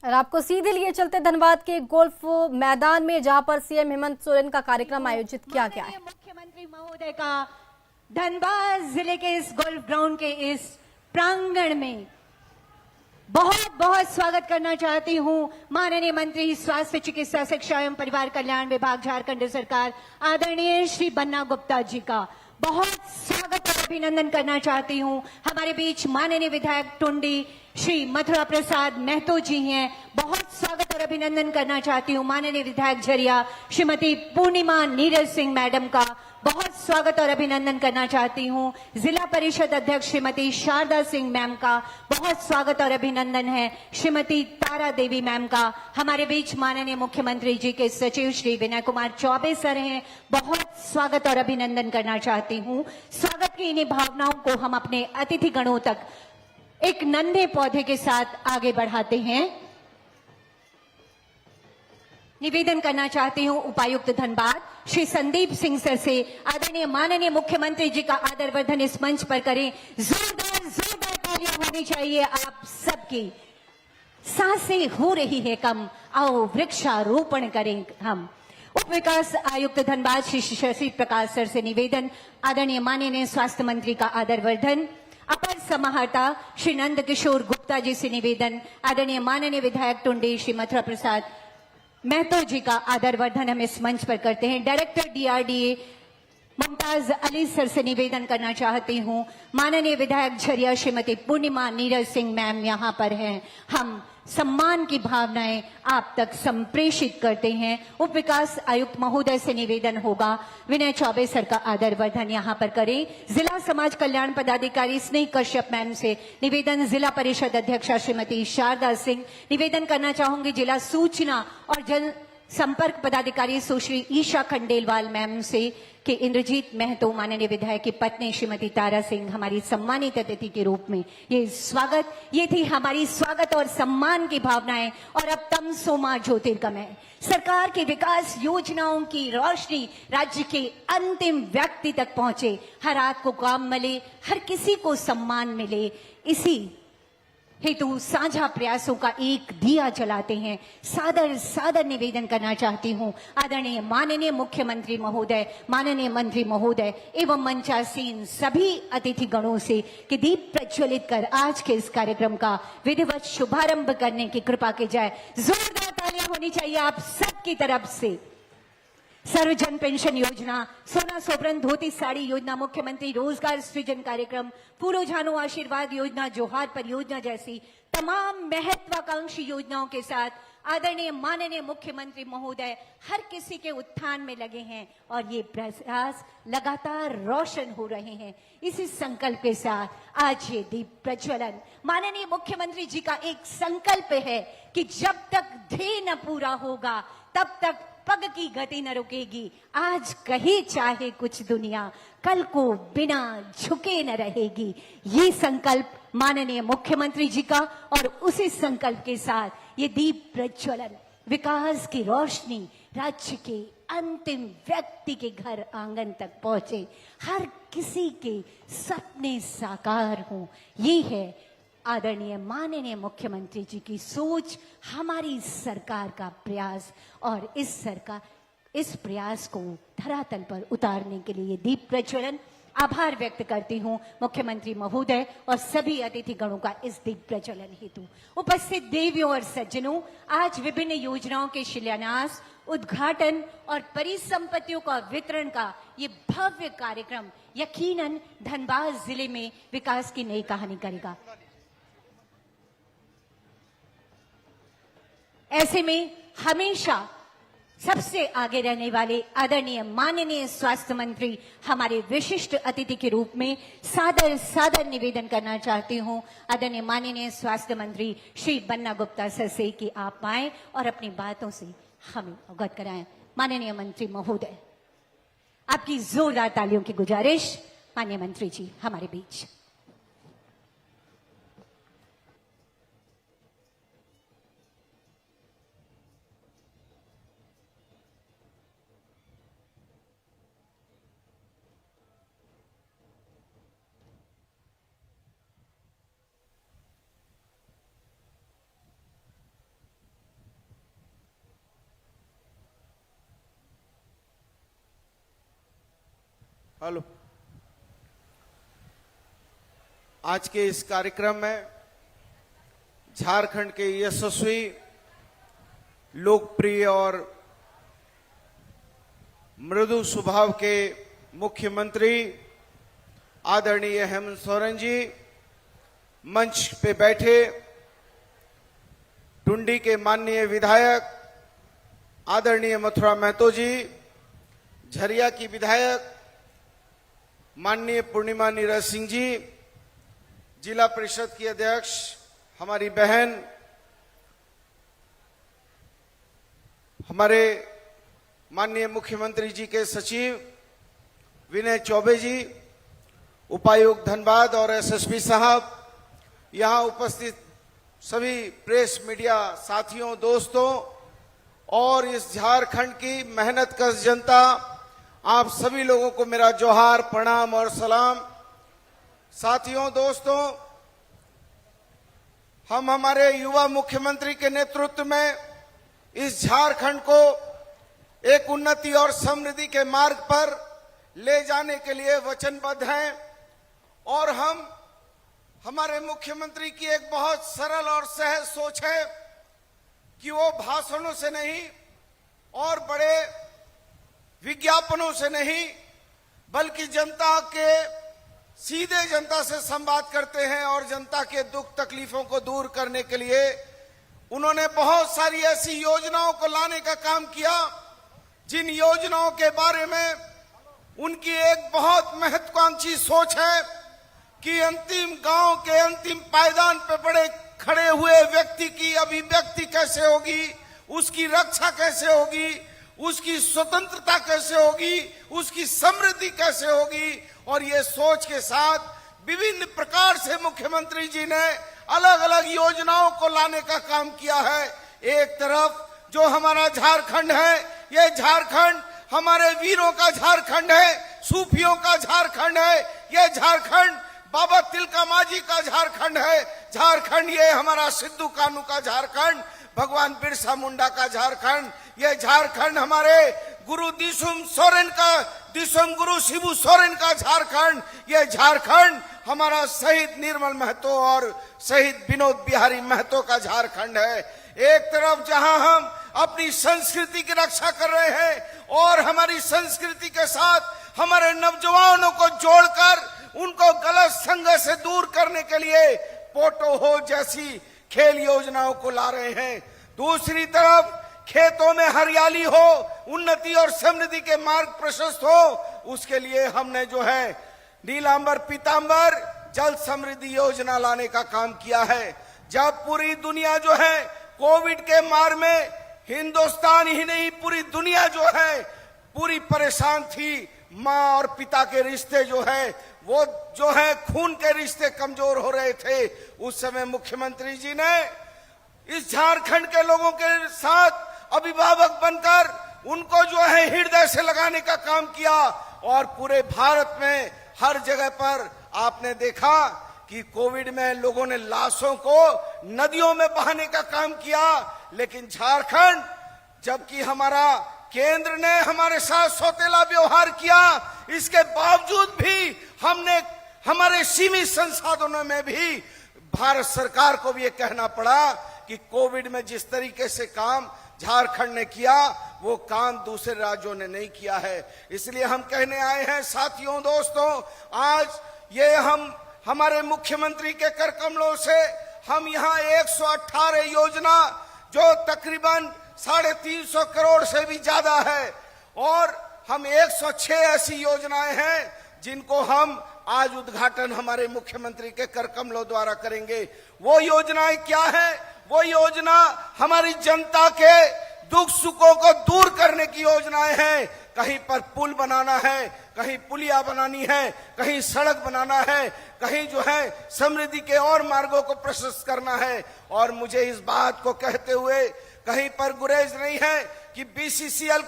और आपको सीधे लिए चलते धनबाद के गोल्फ मैदान में, जहां पर सीएम हेमंत सोरेन का कार्यक्रम आयोजित किया गया है। मुख्यमंत्री महोदय का धनबाद जिले के इस गोल्फ ग्राउंड के इस प्रांगण में बहुत बहुत स्वागत करना चाहती हूं माननीय मंत्री स्वास्थ्य चिकित्सा शिक्षा एवं परिवार कल्याण विभाग झारखंड सरकार आदरणीय श्री बन्ना गुप्ता जी का बहुत स्वागत और अभिनंदन करना चाहती हूं। हमारे बीच माननीय विधायक टुंडी श्री मथुरा प्रसाद महतो जी हैं, बहुत स्वागत और अभिनंदन करना चाहती हूं। माननीय विधायक झरिया श्रीमती पूर्णिमा नीरज सिंह मैडम का बहुत स्वागत और अभिनंदन करना चाहती हूं। जिला परिषद अध्यक्ष श्रीमती शारदा सिंह मैम का बहुत स्वागत और अभिनंदन है। श्रीमती तारा देवी मैम का हमारे बीच माननीय मुख्यमंत्री जी के सचिव श्री विनय कुमार चौबे सर हैं, बहुत स्वागत और अभिनंदन करना चाहती हूं। स्वागत की इन्हीं भावनाओं को हम अपने अतिथि गणों तक एक नन्हे पौधे के साथ आगे बढ़ाते हैं। निवेदन करना चाहती हूं उपायुक्त धनबाद श्री संदीप सिंह सर से, आदरणीय माननीय मुख्यमंत्री जी का आदरवर्धन इस मंच पर करें। जोरदार तालियां होनी चाहिए आप सबकी। सांसें हो रही है कम, आओ वृक्षारोपण करें हम। उप विकास आयुक्त धनबाद श्री शशि प्रकाश सर से निवेदन, आदरणीय माननीय स्वास्थ्य मंत्री का आदरवर्धन। अपर समाहर्ता श्री नंद किशोर गुप्ता जी से निवेदन, आदरणीय माननीय विधायक टुंडी श्री मथुरा प्रसाद महतो जी का आदरवर्धन हम इस मंच पर करते हैं। Director DRDA Mumtaz Ali sir से निवेदन करना चाहती हूं, माननीय विधायक झरिया श्रीमती पूर्णिमा नीरज सिंह मैम यहां पर हैं, हम सम्मान की भावनाएं आप तक संप्रेषित करते हैं। उप विकास आयुक्त महोदय से निवेदन होगा, विनय चौबे सर का आदरवर्धन यहां पर करें। जिला समाज कल्याण पदाधिकारी स्नेह कश्यप मैम से निवेदन, जिला परिषद अध्यक्षा श्रीमती शारदा सिंह। निवेदन करना चाहूंगी जिला सूचना और जन संपर्क पदाधिकारी सुश्री ईशा खंडेलवाल मैम से कि इंद्रजीत महतो माननीय विधायक की पत्नी श्रीमती तारा सिंह हमारी सम्मानित अतिथि के रूप में ये थी हमारी स्वागत और सम्मान की भावनाएं। और अब तमसोमा ज्योतिर्गमय, सरकार की विकास योजनाओं की रोशनी राज्य के अंतिम व्यक्ति तक पहुंचे, हर हाथ को काम मिले, हर किसी को सम्मान मिले, इसी हेतु साझा प्रयासों का एक दिया जलाते हैं। सादर निवेदन करना चाहती हूं आदरणीय माननीय मुख्यमंत्री महोदय, माननीय मंत्री महोदय एवं मंचासीन सभी अतिथि गणों से कि दीप प्रज्वलित कर आज के इस कार्यक्रम का विधिवत शुभारंभ करने की कृपा की जाए। जोरदार तालियां होनी चाहिए आप सबकी तरफ से। सर्वजन पेंशन योजना, सोना सोबरन धोती साड़ी योजना, मुख्यमंत्री रोजगार सृजन कार्यक्रम, पूरो जानो आशीर्वाद योजना, जोहार परियोजना जैसी तमाम महत्वाकांक्षी योजनाओं के साथ आदरणीय माननीय मुख्यमंत्री महोदय हर किसी के उत्थान में लगे हैं और ये प्रयास लगातार रोशन हो रहे हैं। इसी संकल्प के साथ आज ये दीप प्रज्वलन माननीय मुख्यमंत्री जी का एक संकल्प है कि जब तक ध्येय न पूरा होगा तब तक पग की गति न रुकेगी। आज कहे चाहे कुछ दुनिया, कल को बिना झुके न रहेगी। ये संकल्प माननीय मुख्यमंत्री जी का और उसी संकल्प के साथ ये दीप प्रज्वलन विकास की रोशनी राज्य के अंतिम व्यक्ति के घर आंगन तक पहुंचे, हर किसी के सपने साकार हों। ये है आदरणीय माननीय मुख्यमंत्री जी की सोच, हमारी सरकार का प्रयास और इस प्रयास को धरातल पर उतारने के लिए दीप प्रज्वलन। आभार व्यक्त करती हूं मुख्यमंत्री महोदय और सभी अतिथि गणों का इस दीप प्रज्वलन हेतु। उपस्थित देवियों और सज्जनों, आज विभिन्न योजनाओं के शिलान्यास, उद्घाटन और परिसंपत्तियों का वितरण का ये भव्य कार्यक्रम यकीनन धनबाद जिले में विकास की नई कहानी करेगा। ऐसे में हमेशा सबसे आगे रहने वाले आदरणीय माननीय स्वास्थ्य मंत्री हमारे विशिष्ट अतिथि के रूप में सादर निवेदन करना चाहती हूं आदरणीय माननीय स्वास्थ्य मंत्री श्री बन्ना गुप्ता सर से कि आप आए और अपनी बातों से हमें अवगत कराएं। माननीय मंत्री महोदय, आपकी जोरदार तालियों की गुजारिश। माननीय मंत्री जी हमारे बीच। हेलो। आज के इस कार्यक्रम में झारखंड के यशस्वी, लोकप्रिय और मृदु स्वभाव के मुख्यमंत्री आदरणीय हेमंत सोरेन जी मंच पे बैठे, टुंडी के माननीय विधायक आदरणीय मथुरा महतो जी, झरिया की विधायक माननीय पूर्णिमा नीरज सिंह जी, जिला परिषद की अध्यक्ष हमारी बहन हमारे माननीय मुख्यमंत्री जी के सचिव विनय चौबे जी, उपायुक्त धनबाद और एसएसपी साहब, यहां उपस्थित सभी प्रेस मीडिया साथियों, दोस्तों और इस झारखंड की मेहनतकश जनता, आप सभी लोगों को मेरा जोहार, प्रणाम और सलाम। साथियों, दोस्तों, हम हमारे युवा मुख्यमंत्री के नेतृत्व में इस झारखंड को एक उन्नति और समृद्धि के मार्ग पर ले जाने के लिए वचनबद्ध हैं और हम हमारे मुख्यमंत्री की एक बहुत सरल और सहज सोच है कि वो भाषणों से नहीं और बड़े विज्ञापनों से नहीं, बल्कि जनता के सीधे जनता से संवाद करते हैं और जनता के दुख तकलीफों को दूर करने के लिए उन्होंने बहुत सारी ऐसी योजनाओं को लाने का काम किया, जिन योजनाओं के बारे में उनकी एक बहुत महत्वाकांक्षी सोच है कि अंतिम गांव के अंतिम पायदान पर बड़े खड़े हुए व्यक्ति की अभिव्यक्ति कैसे होगी, उसकी रक्षा कैसे होगी, उसकी स्वतंत्रता कैसे होगी, उसकी समृद्धि कैसे होगी। और ये सोच के साथ विभिन्न प्रकार से मुख्यमंत्री जी ने अलग अलग योजनाओं को लाने का काम किया है। एक तरफ जो हमारा झारखंड है, ये झारखंड हमारे वीरों का झारखंड है, सूफियों का झारखंड है, ये झारखंड बाबा तिलका मांझी का झारखंड है, झारखंड ये हमारा सिद्धू कानू का झारखंड, भगवान बिरसा मुंडा का झारखंड, ये झारखंड हमारे गुरु दिसुम गुरु शिबू सोरेन का झारखंड, ये झारखंड हमारा शहीद निर्मल महतो और शहीद विनोद बिहारी महतो का झारखंड है। एक तरफ जहां हम अपनी संस्कृति की रक्षा कर रहे हैं और हमारी संस्कृति के साथ हमारे नौजवानों को जोड़कर उनको गलत संगत से दूर करने के लिए पोटो हो जैसी खेल योजनाओं को ला रहे हैं, दूसरी तरफ खेतों में हरियाली हो, उन्नति और समृद्धि के मार्ग प्रशस्त हो, उसके लिए हमने जो है नीलांबर पीतांबर जल समृद्धि योजना लाने का काम किया है। जब पूरी दुनिया जो है कोविड के मार में, हिंदुस्तान ही नहीं पूरी दुनिया जो है पूरी परेशान थी, माँ और पिता के रिश्ते जो है वो जो है खून के रिश्ते कमजोर हो रहे थे, उस समय मुख्यमंत्री जी ने इस झारखंड के लोगों के साथ अभिभावक बनकर उनको जो है हृदय से लगाने का काम किया और पूरे भारत में हर जगह पर आपने देखा कि कोविड में लोगों ने लाशों को नदियों में बहाने का काम किया, लेकिन झारखंड, जबकि हमारा केंद्र ने हमारे साथ सौतेला व्यवहार किया, इसके बावजूद भी हमने हमारे सीमित संसाधनों में भी भारत सरकार को भी ये कहना पड़ा कि कोविड में जिस तरीके से काम झारखंड ने किया वो काम दूसरे राज्यों ने नहीं किया है। इसलिए हम कहने आए हैं साथियों, दोस्तों, आज ये हम हमारे मुख्यमंत्री के कर कमलों से हम यहाँ 118 योजना जो तकरीबन 350 करोड़ से भी ज्यादा है और हम 106 ऐसी योजनाएं हैं जिनको हम आज उद्घाटन हमारे मुख्यमंत्री के कर कमलों द्वारा करेंगे। वो योजनाएं क्या है? वो योजना हमारी जनता के दुख सुखों को दूर करने की योजनाएं हैं। कहीं पर पुल बनाना है, कहीं पुलिया बनानी है, कहीं सड़क बनाना है, कहीं जो है समृद्धि के और मार्गों को प्रशस्त करना है। और मुझे इस बात को कहते हुए कहीं पर गुरेज नहीं है कि बीसीसीएल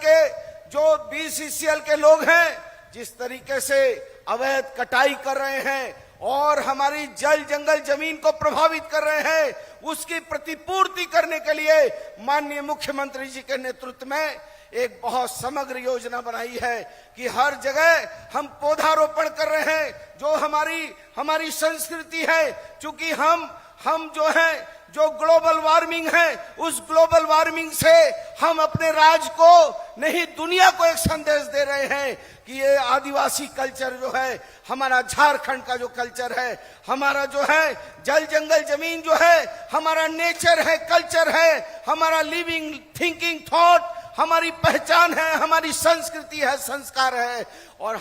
के लोग हैं जिस तरीके से अवैध कटाई कर रहे हैं और हमारी जल जंगल जमीन को प्रभावित कर रहे हैं, उसकी प्रतिपूर्ति करने के लिए माननीय मुख्यमंत्री जी के नेतृत्व में एक बहुत समग्र योजना बनाई है कि हर जगह हम पौधारोपण कर रहे हैं, जो हमारी संस्कृति है। क्योंकि हम जो ग्लोबल वार्मिंग है, उस ग्लोबल वार्मिंग से हम अपने राज्य को नहीं, दुनिया को एक संदेश दे रहे हैं कि ये आदिवासी कल्चर जो है, हमारा झारखंड का जो कल्चर है, हमारा जो है जल जंगल जमीन जो है, हमारा नेचर है, कल्चर है, हमारा लिविंग थिंकिंग थॉट, हमारी पहचान है, हमारी संस्कृति है, संस्कार है। और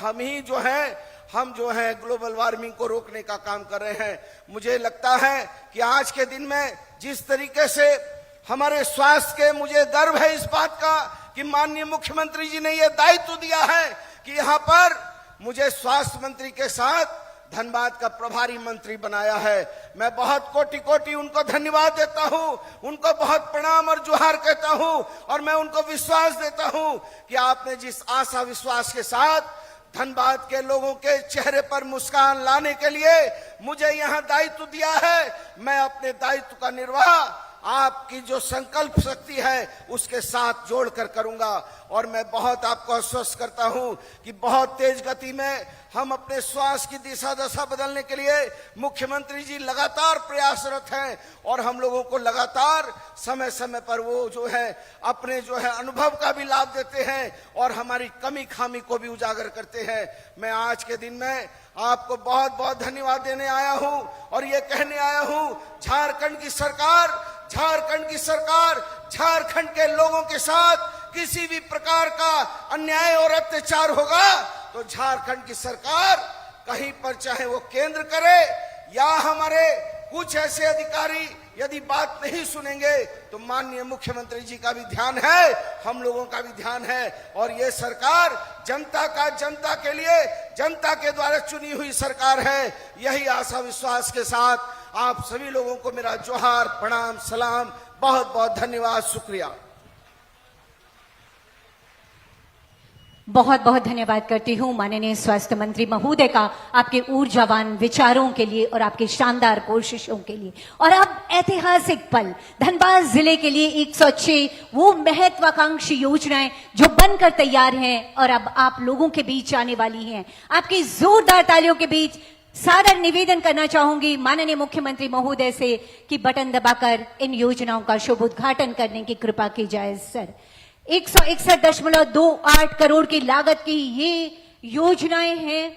हम जो है ग्लोबल वार्मिंग को रोकने का काम कर रहे हैं। मुझे लगता है कि आज के दिन में जिस तरीके से हमारे स्वास्थ्य के, मुझे गर्व है इस बात का कि माननीय मुख्यमंत्री जी ने यह दायित्व दिया है कि यहाँ पर मुझे स्वास्थ्य मंत्री के साथ धनबाद का प्रभारी मंत्री बनाया है। मैं बहुत कोटि कोटि उनको धन्यवाद देता हूं, उनको बहुत प्रणाम और जोहार कहता हूं। और मैं उनको विश्वास देता हूं कि आपने जिस आशा विश्वास के साथ धनबाद के लोगों के चेहरे पर मुस्कान लाने के लिए मुझे यहां दायित्व दिया है, मैं अपने दायित्व का निर्वाह आपकी जो संकल्प शक्ति है उसके साथ जोड़कर करूंगा। और मैं बहुत आपको आश्वस्त करता हूं कि बहुत तेज गति में हम अपने स्वास्थ्य की दिशा दशा बदलने के लिए मुख्यमंत्री जी लगातार प्रयासरत हैं। और हम लोगों को लगातार समय समय पर वो जो है अपने जो है अनुभव का भी लाभ देते हैं और हमारी कमी खामी को भी उजागर करते हैं। मैं आज के दिन में आपको बहुत बहुत धन्यवाद देने आया हूं और ये कहने आया हूं, झारखंड की सरकार झारखंड के लोगों के साथ किसी भी प्रकार का अन्याय और अत्याचार होगा तो झारखंड की सरकार कहीं पर, चाहे वो केंद्र करे या हमारे कुछ ऐसे अधिकारी यदि बात नहीं सुनेंगे, तो माननीय मुख्यमंत्री जी का भी ध्यान है, हम लोगों का भी ध्यान है। और ये सरकार जनता के लिए, जनता के द्वारा चुनी हुई सरकार है। यही आशा विश्वास के साथ आप सभी लोगों को मेरा जोहार, प्रणाम, सलाम, बहुत बहुत धन्यवाद, शुक्रिया। बहुत बहुत धन्यवाद करती हूं माननीय स्वास्थ्य मंत्री महोदय का, आपके ऊर्जावान विचारों के लिए और आपके शानदार कोशिशों के लिए। और अब ऐतिहासिक पल, धनबाद जिले के लिए 106 वो महत्वाकांक्षी योजनाएं जो बनकर तैयार हैं और अब आप लोगों के बीच आने वाली हैं। आपकी जोरदार तालियों के बीच सादर निवेदन करना चाहूंगी माननीय मुख्यमंत्री महोदय से कि बटन दबाकर इन योजनाओं का शुभ उद्घाटन करने की कृपा की जाए। सर, 161.28 करोड़ की लागत की ये योजनाएं हैं।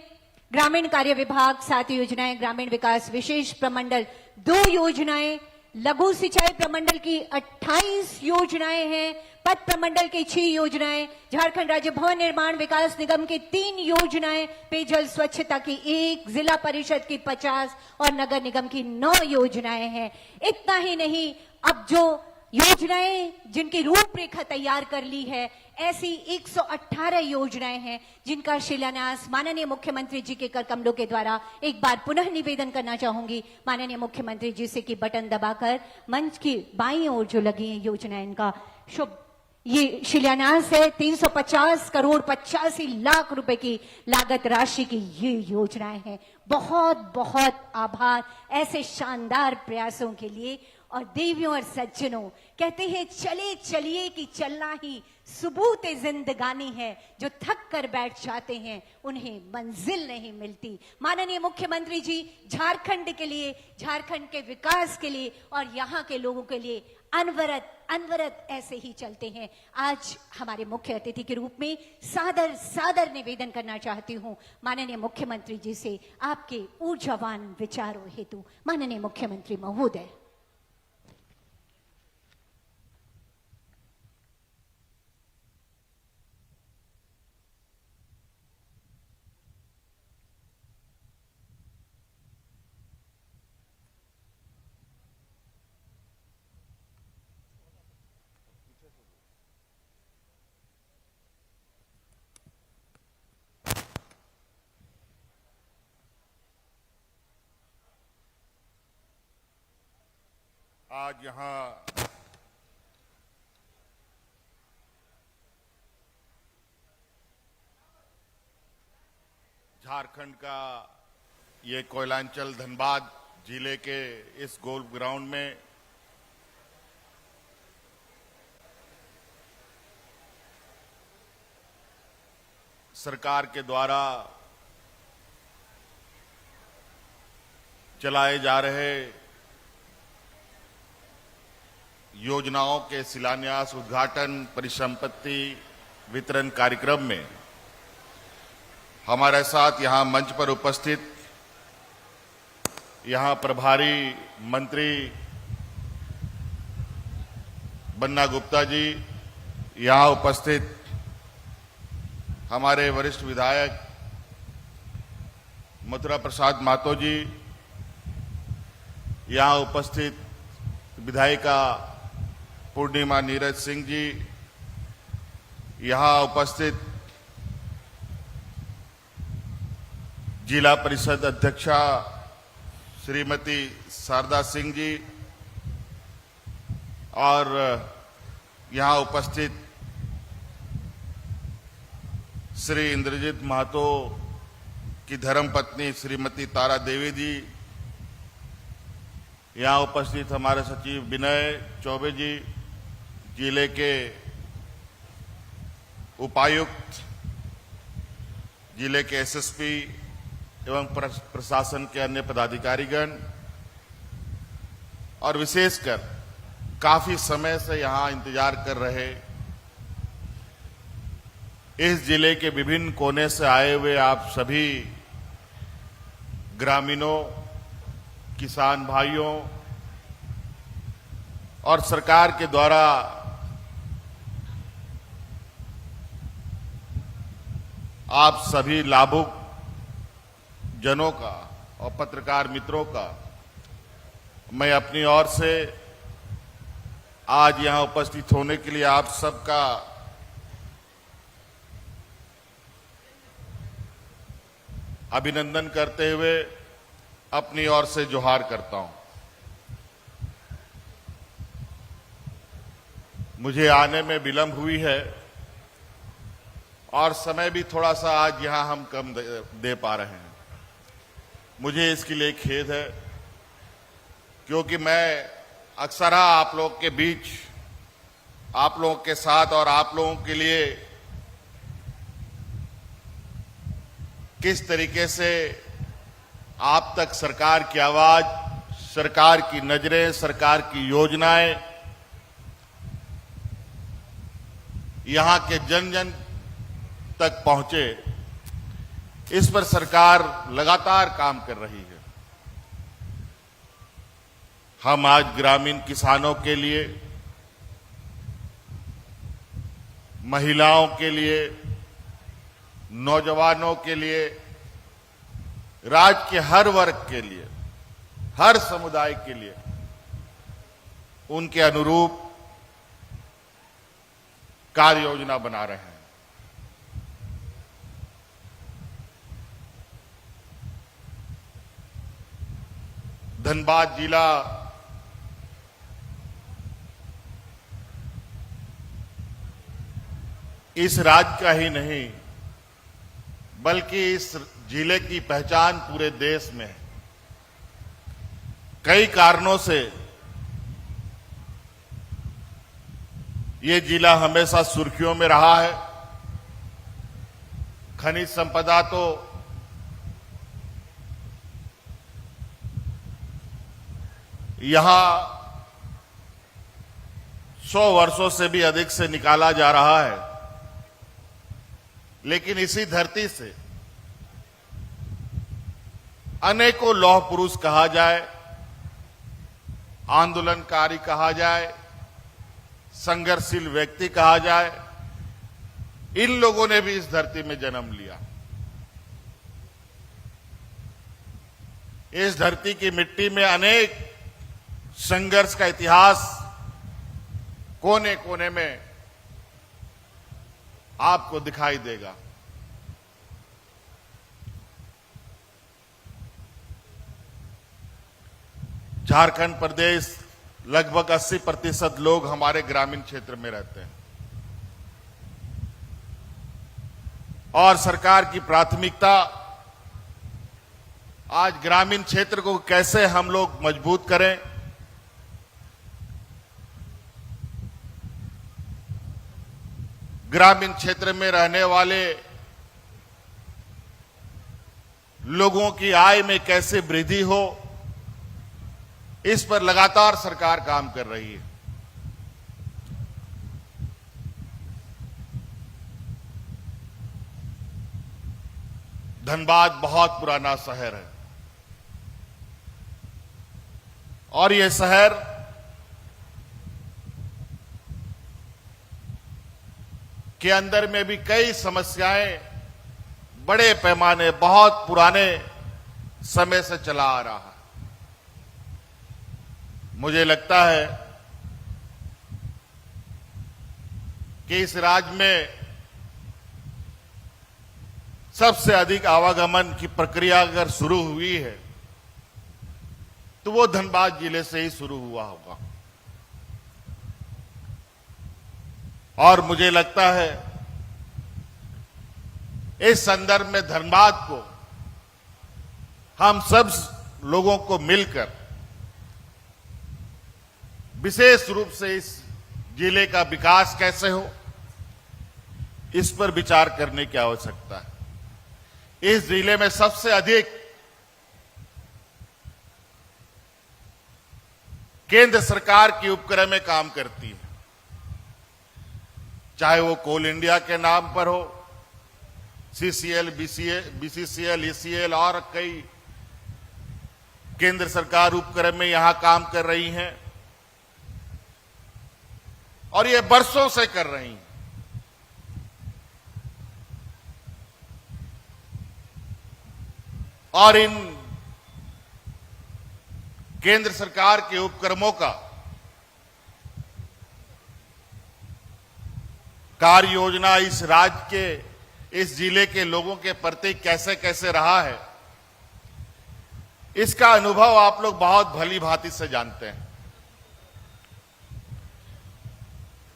ग्रामीण कार्य विभाग 7 योजनाएं, ग्रामीण विकास विशेष प्रमंडल 2 योजनाएं, लघु सिंचाई प्रमंडल की 28 योजनाएं हैं, पथ प्रमंडल की 6 योजनाएं, झारखंड राज्य भवन निर्माण विकास निगम की 3 योजनाएं, पेयजल स्वच्छता की 1, जिला परिषद की 50 और नगर निगम की 9 योजनाएं हैं। इतना ही नहीं, अब जो योजनाएं जिनकी रूपरेखा तैयार कर ली है, ऐसी 118 योजनाएं हैं जिनका शिलान्यास माननीय मुख्यमंत्री जी के कर कमलों के द्वारा एक बार पुनः निवेदन करना चाहूंगी माननीय मुख्यमंत्री जी से कि बटन दबाकर मंच की बाईं ओर जो लगी है योजनाएं, इनका शुभ ये शिलान्यास है। 350 करोड़ 85 लाख रुपए की लागत राशि की ये योजनाएं हैं। बहुत बहुत आभार ऐसे शानदार प्रयासों के लिए। और देवियों और सज्जनों, कहते हैं चले चलिए कि चलना ही सबूत जिंदगानी है। जो थक कर बैठ जाते हैं उन्हें मंजिल नहीं मिलती। माननीय मुख्यमंत्री जी झारखंड के लिए, झारखंड के विकास के लिए और यहाँ के लोगों के लिए अनवरत ऐसे ही चलते हैं। आज हमारे मुख्य अतिथि के रूप में सादर निवेदन करना चाहती हूँ माननीय मुख्यमंत्री जी से आपके ऊर्जावान विचारों हेतु। माननीय मुख्यमंत्री महोदय। आज यहाँ झारखंड का ये कोयलांचल धनबाद जिले के इस गोल्फ ग्राउंड में सरकार के द्वारा चलाए जा रहे योजनाओं के शिलान्यास, उद्घाटन, परिसंपत्ति वितरण कार्यक्रम में हमारे साथ यहां मंच पर उपस्थित यहां प्रभारी मंत्री बन्ना गुप्ता जी, यहां उपस्थित हमारे वरिष्ठ विधायक मथुरा प्रसाद महतो जी, यहां उपस्थित विधायिका पूर्णिमा नीरज सिंह जी, यहां उपस्थित जिला परिषद अध्यक्षा श्रीमती शारदा सिंह जी और यहां उपस्थित श्री इंद्रजीत महतो की धर्मपत्नी श्रीमती तारा देवी जी, यहां उपस्थित हमारे सचिव विनय चौबे जी, जिले के उपायुक्त, जिले के एसएसपी एवं प्रशासन के अन्य पदाधिकारीगण और विशेषकर काफी समय से यहां इंतजार कर रहे इस जिले के विभिन्न कोने से आए हुए आप सभी ग्रामीणों, किसान भाइयों और सरकार के द्वारा आप सभी लाभुक जनों का और पत्रकार मित्रों का मैं अपनी ओर से आज यहां उपस्थित होने के लिए आप सबका अभिनंदन करते हुए अपनी ओर से जोहार करता हूं। मुझे आने में विलंब हुई है और समय भी थोड़ा सा आज यहां हम कम दे पा रहे हैं। मुझे इसके लिए खेद है क्योंकि मैं अक्सर आप लोग के बीच, आप लोगों के साथ और आप लोगों के लिए किस तरीके से आप तक सरकार की आवाज, सरकार की नजरें, सरकार की योजनाएं यहां के जन जन तक पहुंचे, इस पर सरकार लगातार काम कर रही है। हम आज ग्रामीण किसानों के लिए, महिलाओं के लिए, नौजवानों के लिए, राज्य के हर वर्ग के लिए, हर समुदाय के लिए उनके अनुरूप कार्य योजना बना रहे हैं। धनबाद जिला इस राज्य का ही नहीं बल्कि इस जिले की पहचान पूरे देश में है। कई कारणों से ये जिला हमेशा सुर्खियों में रहा है। खनिज संपदा तो यहां 100 वर्षों से भी अधिक से निकाला जा रहा है, लेकिन इसी धरती से अनेकों लौह पुरुष कहा जाए, आंदोलनकारी कहा जाए, संघर्षशील व्यक्ति कहा जाए, इन लोगों ने भी इस धरती में जन्म लिया। इस धरती की मिट्टी में अनेक संघर्ष का इतिहास कोने कोने में आपको दिखाई देगा। झारखंड प्रदेश लगभग 80% लोग हमारे ग्रामीण क्षेत्र में रहते हैं और सरकार की प्राथमिकता आज ग्रामीण क्षेत्र को कैसे हम लोग मजबूत करें, ग्रामीण क्षेत्र में रहने वाले लोगों की आय में कैसे वृद्धि हो, इस पर लगातार सरकार काम कर रही है। धनबाद बहुत पुराना शहर है और यह शहर के अंदर में भी कई समस्याएं बड़े पैमाने, बहुत पुराने समय से चला आ रहा है। मुझे लगता है कि इस राज्य में सबसे अधिक आवागमन की प्रक्रिया अगर शुरू हुई है तो वो धनबाद जिले से ही शुरू हुआ होगा। और मुझे लगता है इस संदर्भ में धनबाद को हम सब लोगों को मिलकर विशेष रूप से इस जिले का विकास कैसे हो, इस पर विचार करने की आवश्यकता है। इस जिले में सबसे अधिक केंद्र सरकार की उपक्रमें काम करती है, चाहे वो कोल इंडिया के नाम पर हो, सीसीएल, बीसीसीएल, ईसीएल और कई केंद्र सरकार उपक्रम में यहां काम कर रही हैं और ये बरसों से कर रही हैं। और इन केंद्र सरकार के उपक्रमों का कार्य योजना इस राज्य के, इस जिले के लोगों के प्रति कैसे कैसे रहा है, इसका अनुभव आप लोग बहुत भली भांति से जानते हैं।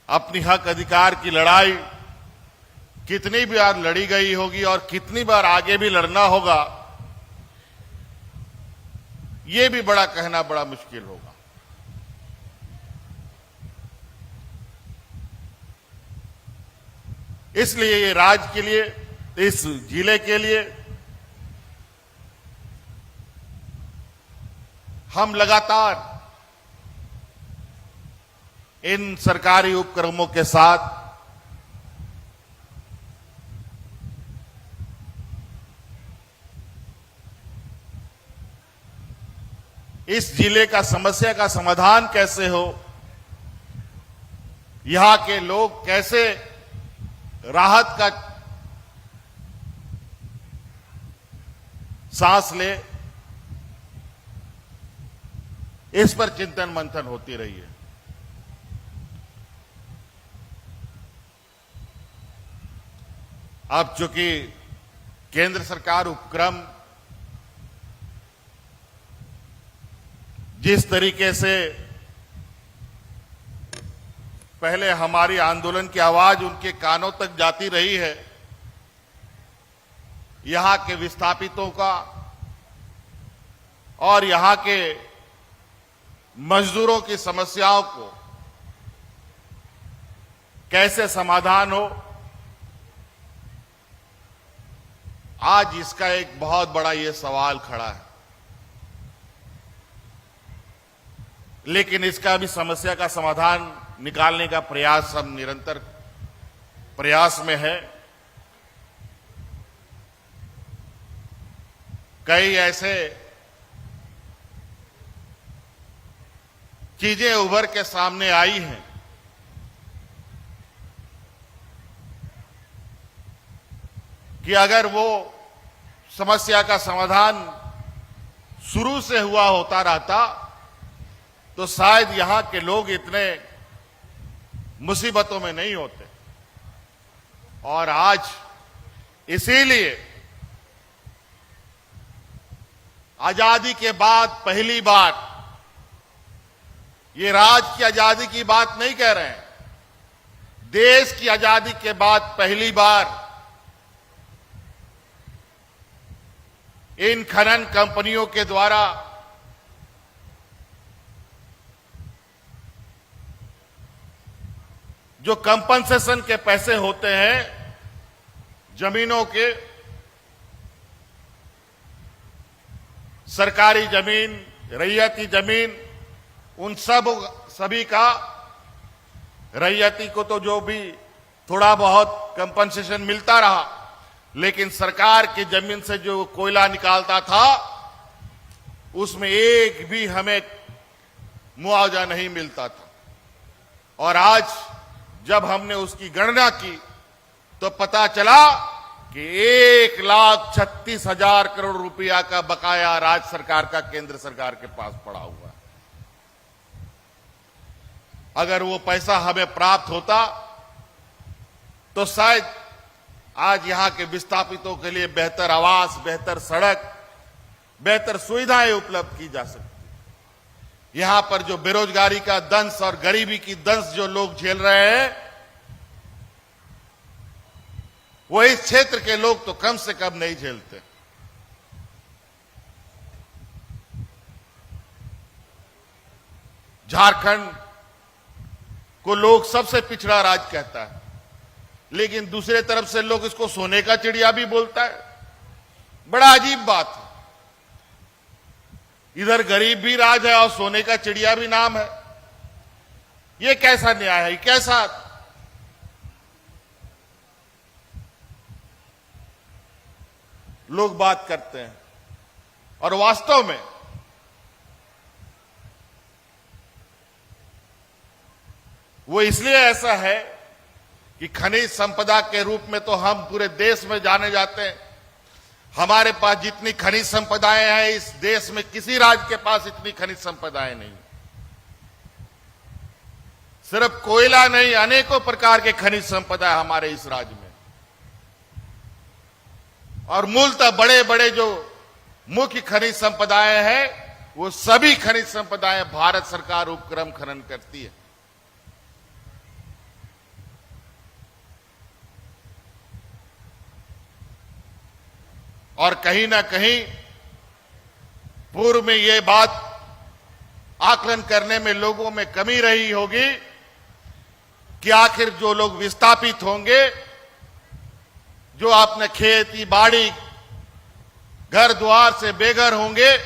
अपनी हक अधिकार की लड़ाई कितनी बार लड़ी गई होगी और कितनी बार आगे भी लड़ना होगा, ये भी बड़ा कहना बड़ा मुश्किल होगा। इसलिए ये राज्य के लिए, इस जिले के लिए हम लगातार इन सरकारी उपक्रमों के साथ इस जिले का समस्या का समाधान कैसे हो, यहां के लोग कैसे राहत का सांस ले, इस पर चिंतन मंथन होती रही है। अब चूंकि केंद्र सरकार उपक्रम जिस तरीके से पहले हमारी आंदोलन की आवाज उनके कानों तक जाती रही है, यहां के विस्थापितों का और यहां के मजदूरों की समस्याओं को कैसे समाधान हो, आज इसका एक बहुत बड़ा ये सवाल खड़ा है। लेकिन इसका भी समस्या का समाधान निकालने का प्रयास हम निरंतर प्रयास में है। कई ऐसे चीजें उभर के सामने आई हैं कि अगर वो समस्या का समाधान शुरू से हुआ होता रहता तो शायद यहां के लोग इतने मुसीबतों में नहीं होते। और आज इसीलिए आजादी के बाद पहली बार, ये राज्य की आजादी की बात नहीं कह रहे हैं, देश की आजादी के बाद पहली बार इन खनन कंपनियों के द्वारा जो कंपनसेशन के पैसे होते हैं जमीनों के, सरकारी जमीन, रैयती जमीन, उन सभी का रैयती को तो जो भी थोड़ा बहुत कंपनसेशन मिलता रहा, लेकिन सरकार की जमीन से जो कोयला निकालता था उसमें एक भी हमें मुआवजा नहीं मिलता था। और आज जब हमने उसकी गणना की तो पता चला कि 1,36,000 करोड़ रुपया का बकाया राज्य सरकार का केंद्र सरकार के पास पड़ा हुआ है। अगर वो पैसा हमें प्राप्त होता तो शायद आज यहां के विस्थापितों के लिए बेहतर आवास, बेहतर सड़क, बेहतर सुविधाएं उपलब्ध की जा सकती। यहां पर जो बेरोजगारी का दंश और गरीबी की दंश जो लोग झेल रहे हैं, वो इस क्षेत्र के लोग तो कम से कम नहीं झेलते। झारखंड को लोग सबसे पिछड़ा राज्य कहता है, लेकिन दूसरे तरफ से लोग इसको सोने का चिड़िया भी बोलता है। बड़ा अजीब बात है। इधर गरीब भी राज है और सोने का चिड़िया भी नाम है। ये कैसा न्याय है? कैसा लोग बात करते हैं? और वास्तव में वो इसलिए ऐसा है कि खनिज संपदा के रूप में तो हम पूरे देश में जाने जाते हैं। हमारे पास जितनी खनिज संपदाएं हैं, इस देश में किसी राज्य के पास इतनी खनिज संपदाएं नहीं। सिर्फ कोयला नहीं, अनेकों प्रकार के खनिज संपदा है हमारे इस राज्य में। और मूलतः बड़े बड़े जो मुख्य खनिज संपदाएं हैं, वो सभी खनिज संपदाएं भारत सरकार उपक्रम खनन करती है। और कहीं ना कहीं पूर्व में ये बात आकलन करने में लोगों में कमी रही होगी कि आखिर जो लोग विस्थापित होंगे, जो अपने खेती बाड़ी घर द्वार से बेघर होंगे,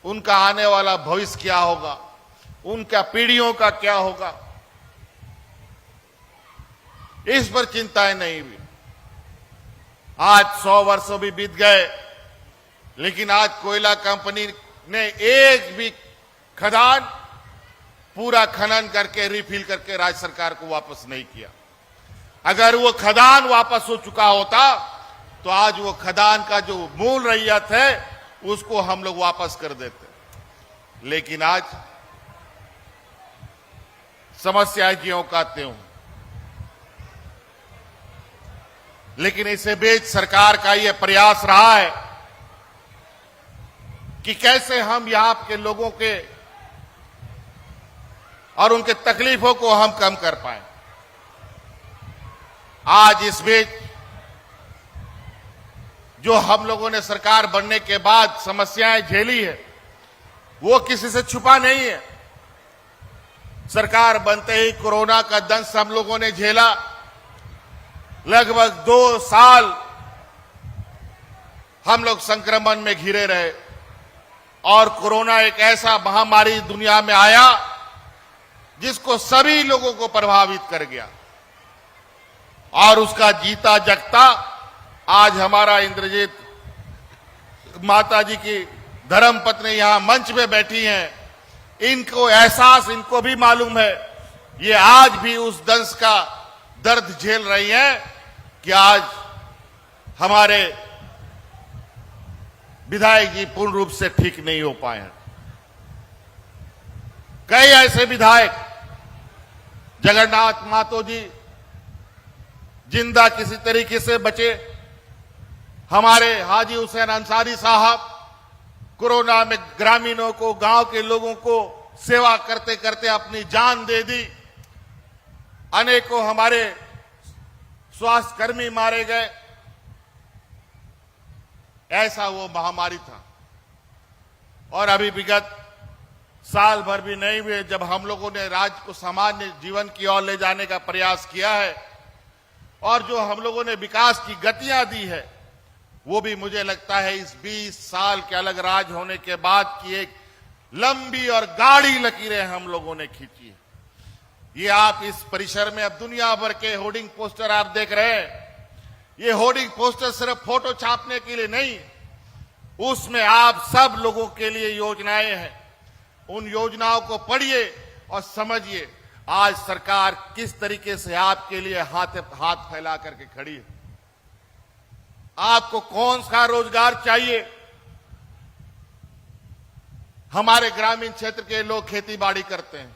उनका आने वाला भविष्य क्या होगा, उनका पीढ़ियों का क्या होगा, इस पर चिंताएं नहीं हुई। आज 100 वर्षों भी बीत गए, लेकिन आज कोयला कंपनी ने एक भी खदान पूरा खनन करके रिफिल करके राज्य सरकार को वापस नहीं किया। अगर वो खदान वापस हो चुका होता तो आज वो खदान का जो मूल रैयत है उसको हम लोग वापस कर देते। लेकिन आज समस्याएं ज्यों का त्यों। लेकिन इसे बीच सरकार का यह प्रयास रहा है कि कैसे हम यहां के लोगों के और उनके तकलीफों को हम कम कर पाए। आज इस बीच जो हम लोगों ने सरकार बनने के बाद समस्याएं झेली है, वो किसी से छुपा नहीं है। सरकार बनते ही कोरोना का दंश हम लोगों ने झेला। लगभग 2 साल हम लोग संक्रमण में घिरे रहे और कोरोना एक ऐसा महामारी दुनिया में आया जिसको सभी लोगों को प्रभावित कर गया। और उसका जीता जगता आज हमारा इंद्रजीत माता जी की धर्मपत्नी यहां मंच में बैठी हैं, इनको एहसास, इनको भी मालूम है। ये आज भी उस दंश का दर्द झेल रही हैं कि आज हमारे विधायक जी पूर्ण रूप से ठीक नहीं हो पाए हैं। कई ऐसे विधायक, जगन्नाथ महतो जी जिंदा किसी तरीके से बचे, हमारे हाजी हुसैन अंसारी साहब कोरोना में ग्रामीणों को, गांव के लोगों को सेवा करते करते अपनी जान दे दी। अनेकों हमारे स्वास्थ्य कर्मी मारे गए। ऐसा वो महामारी था। और अभी विगत साल भर भी नहीं हुए जब हम लोगों ने राज्य को सामान्य जीवन की ओर ले जाने का प्रयास किया है और जो हम लोगों ने विकास की गतियां दी है, वो भी मुझे लगता है इस 20 साल के अलग राज होने के बाद की एक लंबी और गाढ़ी लकीरें हम लोगों ने खींची है। ये आप इस परिसर में अब दुनिया भर के होर्डिंग पोस्टर आप देख रहे हैं। ये होर्डिंग पोस्टर सिर्फ फोटो छापने के लिए नहीं, उसमें आप सब लोगों के लिए योजनाएं हैं। उन योजनाओं को पढ़िए और समझिए आज सरकार किस तरीके से आपके लिए हाथ फैला करके खड़ी है। आपको कौन सा रोजगार चाहिए? हमारे ग्रामीण क्षेत्र के लोग खेती बाड़ी करते हैं।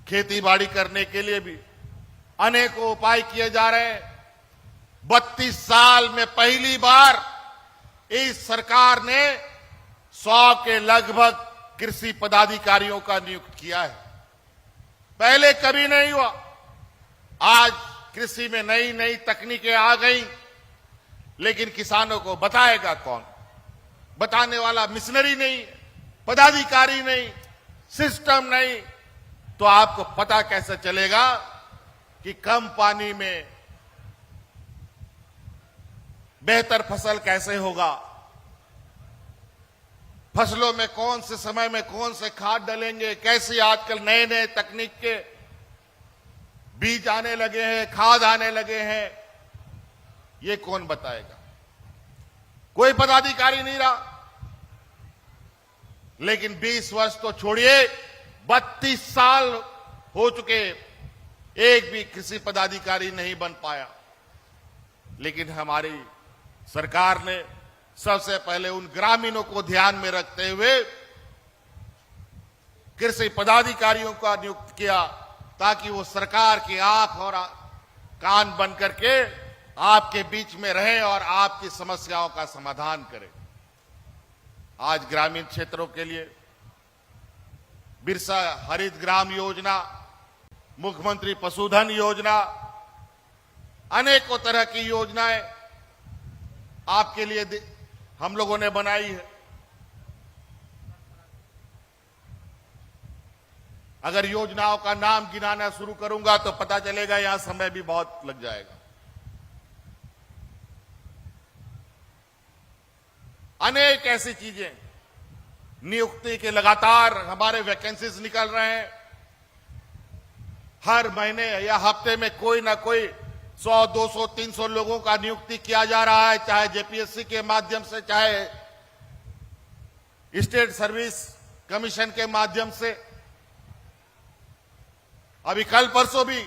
खेती बाड़ी करने के लिए भी अनेकों उपाय किए जा रहे हैं। 32 साल में पहली बार इस सरकार ने 100 के लगभग कृषि पदाधिकारियों का नियुक्त किया है। पहले कभी नहीं हुआ। आज कृषि में नई नई तकनीकें आ गई, लेकिन किसानों को बताएगा कौन? बताने वाला मिशनरी नहीं, पदाधिकारी नहीं, सिस्टम नहीं, तो आपको पता कैसे चलेगा कि कम पानी में बेहतर फसल कैसे होगा? फसलों में कौन से समय में कौन से खाद डालेंगे? कैसे आजकल नए नए तकनीक के बीज आने लगे हैं, खाद आने लगे हैं, ये कौन बताएगा? कोई पदाधिकारी नहीं रहा। लेकिन 20 वर्ष तो छोड़िए, 32 साल हो चुके, एक भी कृषि पदाधिकारी नहीं बन पाया। लेकिन हमारी सरकार ने सबसे पहले उन ग्रामीणों को ध्यान में रखते हुए कृषि पदाधिकारियों का नियुक्त किया, ताकि वो सरकार की आंख और कान बन करके आपके बीच में रहे और आपकी समस्याओं का समाधान करे। आज ग्रामीण क्षेत्रों के लिए बिरसा हरित ग्राम योजना, मुख्यमंत्री पशुधन योजना, अनेकों तरह की योजनाएं आपके लिए हम लोगों ने बनाई है। अगर योजनाओं का नाम गिनाना शुरू करूंगा तो पता चलेगा यहां समय भी बहुत लग जाएगा। अनेक ऐसी चीजें, नियुक्ति के लगातार हमारे वैकेंसीज निकल रहे हैं। हर महीने या हफ्ते में कोई ना कोई 100, 200, 300 लोगों का नियुक्ति किया जा रहा है, चाहे जेपीएससी के माध्यम से, चाहे स्टेट सर्विस कमीशन के माध्यम से। अभी कल परसों भी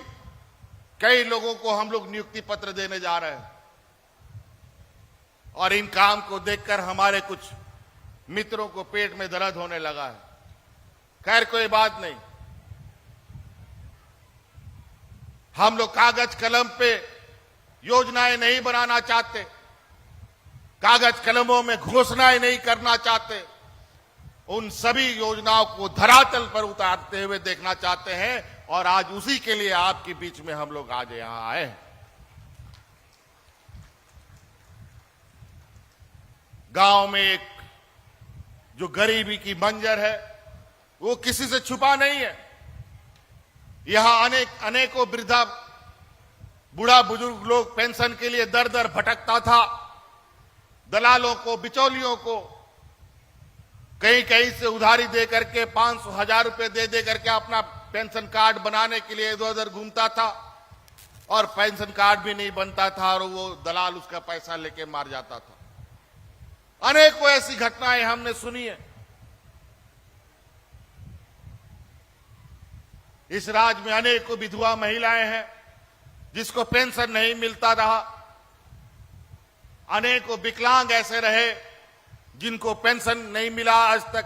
कई लोगों को हम लोग नियुक्ति पत्र देने जा रहे हैं, और इन काम को देखकर हमारे कुछ मित्रों को पेट में दर्द होने लगा है। खैर कोई बात नहीं, हम लोग कागज कलम पे योजनाएं नहीं बनाना चाहते, कागज कलमों में घोषणाएं नहीं करना चाहते। उन सभी योजनाओं को धरातल पर उतारते हुए देखना चाहते हैं, और आज उसी के लिए आपके बीच में हम लोग आज यहां आए हैं। गांव में एक जो गरीबी की मंजर है वो किसी से छुपा नहीं है। यहां अनेकों वृद्धा बूढ़ा बुजुर्ग लोग पेंशन के लिए दर दर भटकता था। दलालों को, बिचौलियों को कहीं कहीं से उधारी दे करके 500, 1000 रुपए दे करके अपना पेंशन कार्ड बनाने के लिए इधर उधर घूमता था, और पेंशन कार्ड भी नहीं बनता था और वो दलाल उसका पैसा लेके मार जाता था। अनेकों ऐसी घटनाएं हमने सुनी है। इस राज्य में अनेकों विधवा महिलाएं हैं जिसको पेंशन नहीं मिलता रहा। अनेकों विकलांग ऐसे रहे जिनको पेंशन नहीं मिला आज तक,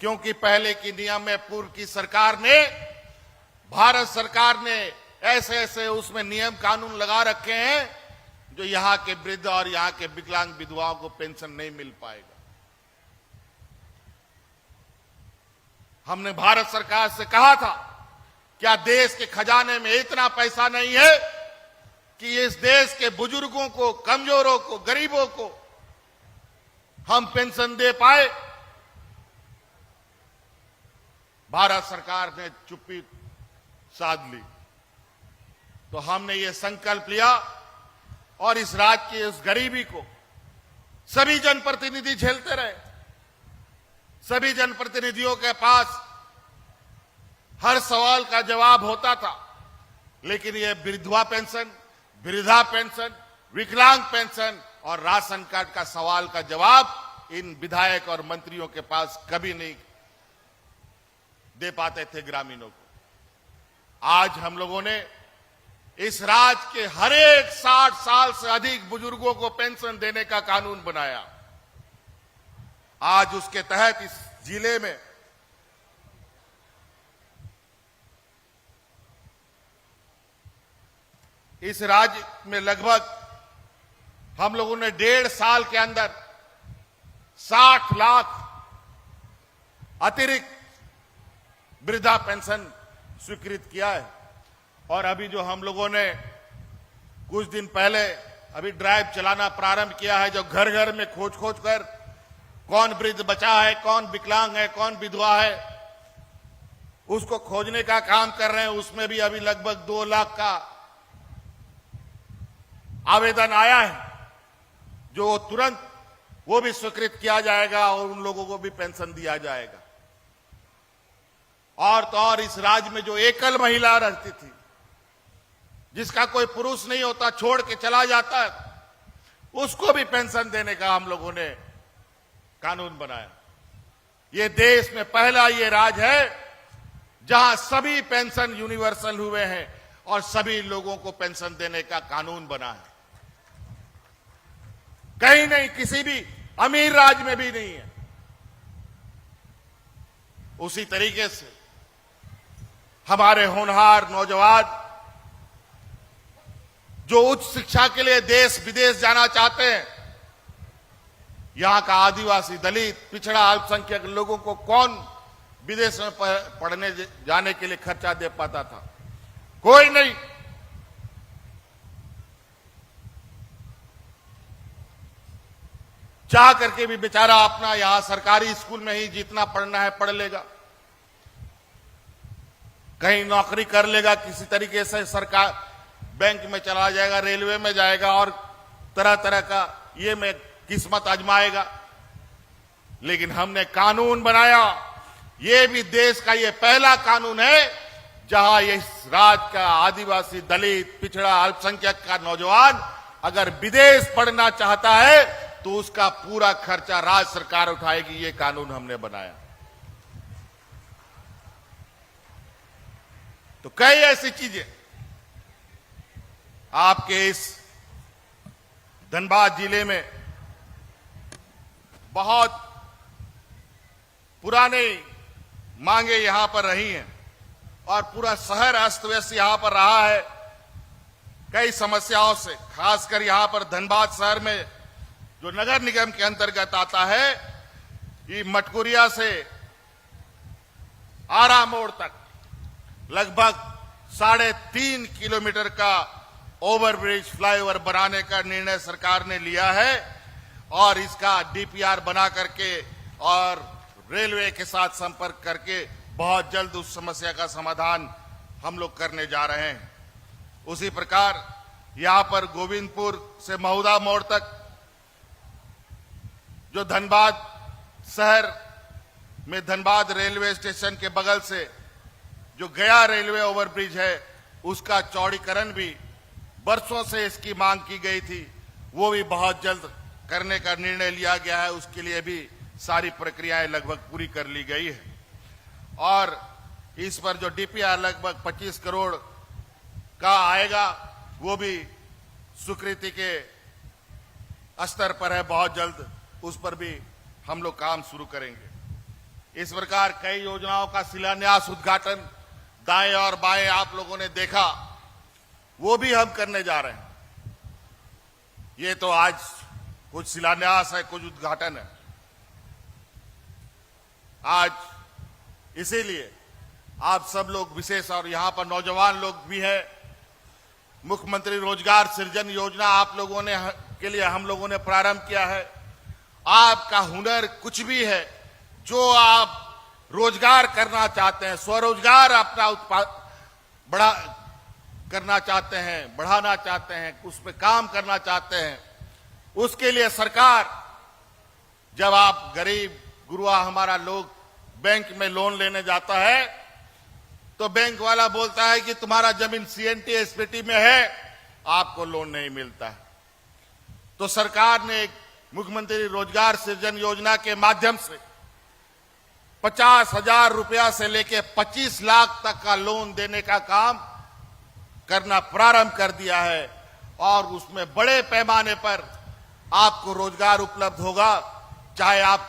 क्योंकि पहले की नियम में पूर्व की सरकार ने, भारत सरकार ने ऐसे ऐसे उसमें नियम कानून लगा रखे हैं जो यहां के वृद्ध और यहां के विकलांग विधवाओं को पेंशन नहीं मिल पाएगा। हमने भारत सरकार से कहा था, क्या देश के खजाने में इतना पैसा नहीं है कि इस देश के बुजुर्गों को, कमजोरों को, गरीबों को हम पेंशन दे पाए? भारत सरकार ने चुप्पी साध ली। तो हमने ये संकल्प लिया और इस राज्य की उस गरीबी को सभी जनप्रतिनिधि झेलते रहे। सभी जनप्रतिनिधियों के पास हर सवाल का जवाब होता था, लेकिन ये विधवा पेंशन, वृद्धा पेंशन, विकलांग पेंशन और राशन कार्ड का सवाल का जवाब इन विधायक और मंत्रियों के पास कभी नहीं दे पाते थे ग्रामीणों को। आज हम लोगों ने इस राज्य के हर एक 60 साल से अधिक बुजुर्गों को पेंशन देने का कानून बनाया। आज उसके तहत इस जिले में इस राज्य में लगभग हम लोगों ने 1.5 साल के अंदर 60 लाख अतिरिक्त वृद्धा पेंशन स्वीकृत किया है। और अभी जो हम लोगों ने कुछ दिन पहले अभी ड्राइव चलाना प्रारंभ किया है, जो घर घर में खोज कर कौन वृद्ध बचा है, कौन विकलांग है, कौन विधवा है, उसको खोजने का काम कर रहे हैं। उसमें भी अभी लगभग 2 लाख का आवेदन आया है, जो तुरंत वो भी स्वीकृत किया जाएगा और उन लोगों को भी पेंशन दिया जाएगा। और तो और इस राज्य में जो एकल महिला रहती थी, जिसका कोई पुरुष नहीं होता, छोड़ के चला जाता है, उसको भी पेंशन देने का हम लोगों ने कानून बनाया। ये देश में पहला ये राज्य है जहां सभी पेंशन यूनिवर्सल हुए हैं और सभी लोगों को पेंशन देने का कानून बना है। कहीं नहीं, किसी भी अमीर राज्य में भी नहीं है। उसी तरीके से हमारे होनहार नौजवान जो उच्च शिक्षा के लिए देश विदेश जाना चाहते हैं, यहां का आदिवासी, दलित, पिछड़ा, अल्पसंख्यक लोगों को कौन विदेश में पढ़ने जाने के लिए खर्चा दे पाता था? कोई नहीं। चाह करके भी बेचारा अपना यहां सरकारी स्कूल में ही जितना पढ़ना है पढ़ लेगा, कहीं नौकरी कर लेगा, किसी तरीके से सरकार बैंक में चला जाएगा, रेलवे में जाएगा और तरह तरह का ये में किस्मत आजमाएगा। लेकिन हमने कानून बनाया, ये भी देश का ये पहला कानून है जहां इस राज्य का आदिवासी, दलित, पिछड़ा, अल्पसंख्यक का नौजवान अगर विदेश पढ़ना चाहता है तो उसका पूरा खर्चा राज्य सरकार उठाएगी। ये कानून हमने बनाया। तो कई ऐसी चीजें आपके इस धनबाद जिले में बहुत पुराने मांगे यहां पर रही हैं और पूरा शहर अस्त व्यस्त यहां पर रहा है कई समस्याओं से। खासकर यहां पर धनबाद शहर में जो नगर निगम के अंतर्गत आता है, ये मटकुरिया से आरा मोड़ तक लगभग 3.5 किलोमीटर का ओवरब्रिज, फ्लाईओवर बनाने का निर्णय सरकार ने लिया है और इसका डीपीआर बना करके और रेलवे के साथ संपर्क करके बहुत जल्द उस समस्या का समाधान हम लोग करने जा रहे हैं। उसी प्रकार यहां पर गोविंदपुर से महुदा मोड़ तक जो धनबाद शहर में धनबाद रेलवे स्टेशन के बगल से जो गया रेलवे ओवरब्रिज है, उसका चौड़ीकरण भी वर्षों से इसकी मांग की गई थी, वो भी बहुत जल्द करने का निर्णय लिया गया है। उसके लिए भी सारी प्रक्रियाएं लगभग पूरी कर ली गई है और इस पर जो डीपीआर लगभग 25 करोड़ का आएगा, वो भी स्वीकृति के स्तर पर है। बहुत जल्द उस पर भी हम लोग काम शुरू करेंगे। इस प्रकार कई योजनाओं का शिलान्यास, उद्घाटन दाएं और बाएं आप लोगों ने देखा, वो भी हम करने जा रहे हैं। ये तो आज कुछ शिलान्यास है, कुछ उद्घाटन है। आज इसीलिए आप सब लोग विशेष, और यहां पर नौजवान लोग भी हैं, मुख्यमंत्री रोजगार सृजन योजना आप लोगों ने के लिए हम लोगों ने प्रारंभ किया है। आपका हुनर कुछ भी है, जो आप रोजगार करना चाहते हैं, स्वरोजगार अपना उत्पाद करना चाहते हैं, बढ़ाना चाहते हैं, उस पर काम करना चाहते हैं, उसके लिए सरकार जब आप गरीब गुरुआ हमारा लोग बैंक में लोन लेने जाता है तो बैंक वाला बोलता है कि तुम्हारा जमीन सीएनटी एसपीटी में है, आपको लोन नहीं मिलता है। तो सरकार ने एक मुख्यमंत्री रोजगार सृजन योजना के माध्यम से 50,000 रुपया से लेकर 25 लाख तक का लोन देने का काम करना प्रारंभ कर दिया है और उसमें बड़े पैमाने पर आपको रोजगार उपलब्ध होगा। चाहे आप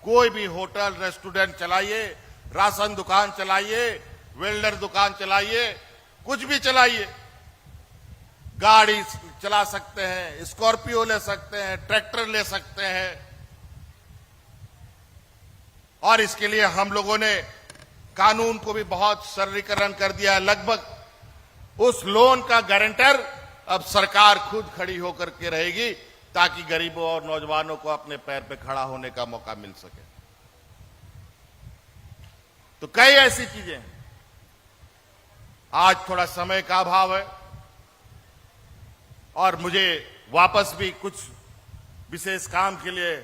कोई भी होटल रेस्टोरेंट चलाइए, राशन दुकान चलाइए, वेल्डर दुकान चलाइए, कुछ भी चलाइए, गाड़ी चला सकते हैं, स्कॉर्पियो ले सकते हैं, ट्रैक्टर ले सकते हैं। और इसके लिए हम लोगों ने कानून को भी बहुत सरलीकरण कर दिया है। लगभग उस लोन का गारंटर अब सरकार खुद खड़ी होकर के रहेगी ताकि गरीबों और नौजवानों को अपने पैर पे खड़ा होने का मौका मिल सके। तो कई ऐसी चीजें हैं। आज थोड़ा समय का अभाव है और मुझे वापस भी कुछ विशेष काम के लिए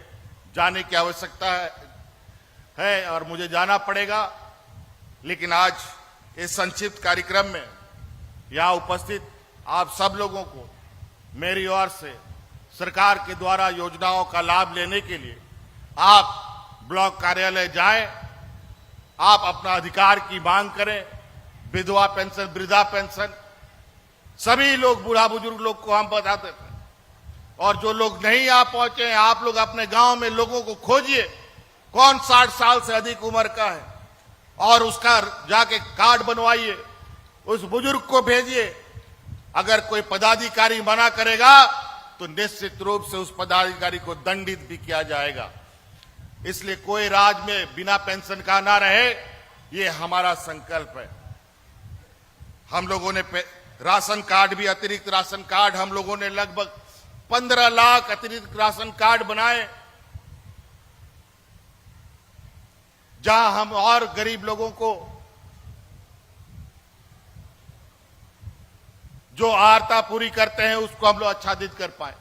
जाने की आवश्यकता है और मुझे जाना पड़ेगा। लेकिन आज इस संक्षिप्त कार्यक्रम में यहां उपस्थित आप सब लोगों को मेरी ओर से सरकार के द्वारा योजनाओं का लाभ लेने के लिए आप ब्लॉक कार्यालय जाएं, आप अपना अधिकार की मांग करें। विधवा पेंशन, वृद्धा पेंशन, सभी लोग, बूढ़ा बुजुर्ग लोग को हम बताते थे। और जो लोग नहीं आ पहुंचे हैं, आप लोग अपने गांव में लोगों को खोजिए कौन 60 साल से अधिक उम्र का है और उसका जाके कार्ड बनवाइए, उस बुजुर्ग को भेजिए। अगर कोई पदाधिकारी मना करेगा तो निश्चित रूप से उस पदाधिकारी को दंडित भी किया जाएगा। इसलिए कोई राज्य में बिना पेंशन का ना रहे, ये हमारा संकल्प है। हम लोगों ने राशन कार्ड भी, अतिरिक्त राशन कार्ड हम लोगों ने लगभग 15 लाख अतिरिक्त राशन कार्ड बनाए, जहां हम और गरीब लोगों को जो आर्ता पूरी करते हैं उसको हम लोग आच्छादित कर पाए।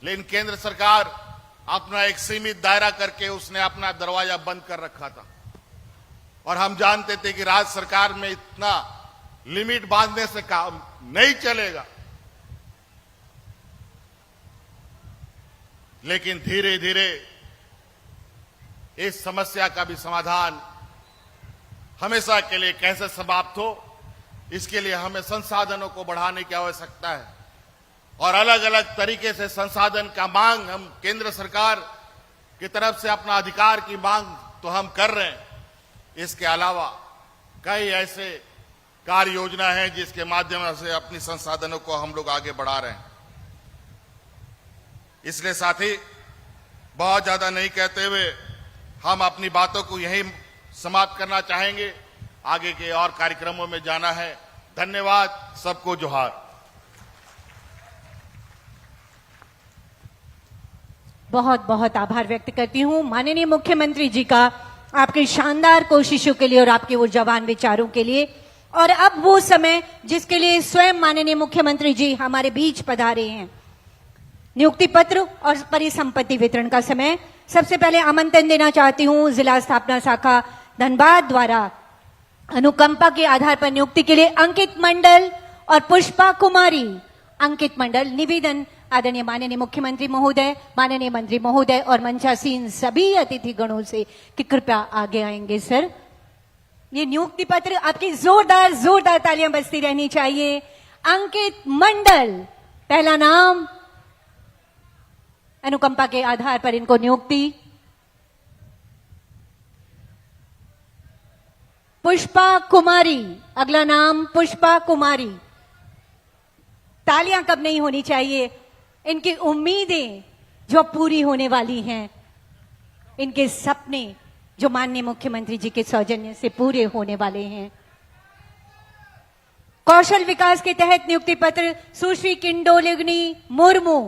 लेकिन केंद्र सरकार अपना एक सीमित दायरा करके उसने अपना दरवाजा बंद कर रखा था और हम जानते थे कि राज्य सरकार में इतना लिमिट बांधने से काम नहीं चलेगा। लेकिन धीरे धीरे इस समस्या का भी समाधान हमेशा के लिए कैसे समाप्त हो, इसके लिए हमें संसाधनों को बढ़ाने की आवश्यकता है और अलग अलग तरीके से संसाधन का मांग हम केंद्र सरकार की तरफ से अपना अधिकार की मांग तो हम कर रहे हैं। इसके अलावा कई ऐसे कार्य योजना है जिसके माध्यम से अपनी संसाधनों को हम लोग आगे बढ़ा रहे हैं। इसलिए साथी, बहुत ज्यादा नहीं कहते हुए हम अपनी बातों को यही समाप्त करना चाहेंगे। आगे के और कार्यक्रमों में जाना है। धन्यवाद, सबको जोहार। बहुत बहुत आभार व्यक्त करती हूं माननीय मुख्यमंत्री जी का, आपकी शानदार कोशिशों के लिए और आपके ऊर्जावान विचारों के लिए। और अब वो समय जिसके लिए स्वयं माननीय मुख्यमंत्री जी हमारे बीच पधारे हैं, नियुक्ति पत्र और परिसंपत्ति वितरण का समय। सबसे पहले आमंत्रण देना चाहती हूं जिला स्थापना शाखा धनबाद द्वारा अनुकंपा के आधार पर नियुक्ति के लिए अंकित मंडल और पुष्पा कुमारी। अंकित मंडल, निवेदन आदरणीय माननीय मुख्यमंत्री महोदय, माननीय मंत्री महोदय और मंचासीन सभी अतिथि गणों से कि कृपया आगे आएंगे। सर, ये नियुक्ति पत्र आपकी जोरदार जोरदार तालियां बजती रहनी चाहिए। अंकित मंडल, पहला नाम, अनुकंपा के आधार पर इनको नियुक्ति। पुष्पा कुमारी, अगला नाम पुष्पा कुमारी। तालियां कब नहीं होनी चाहिए, इनकी उम्मीदें जो पूरी होने वाली हैं, इनके सपने जो माननीय मुख्यमंत्री जी के सौजन्य से पूरे होने वाले हैं। कौशल विकास के तहत नियुक्ति पत्र सुश्री किंडोलिनी मुर्मू।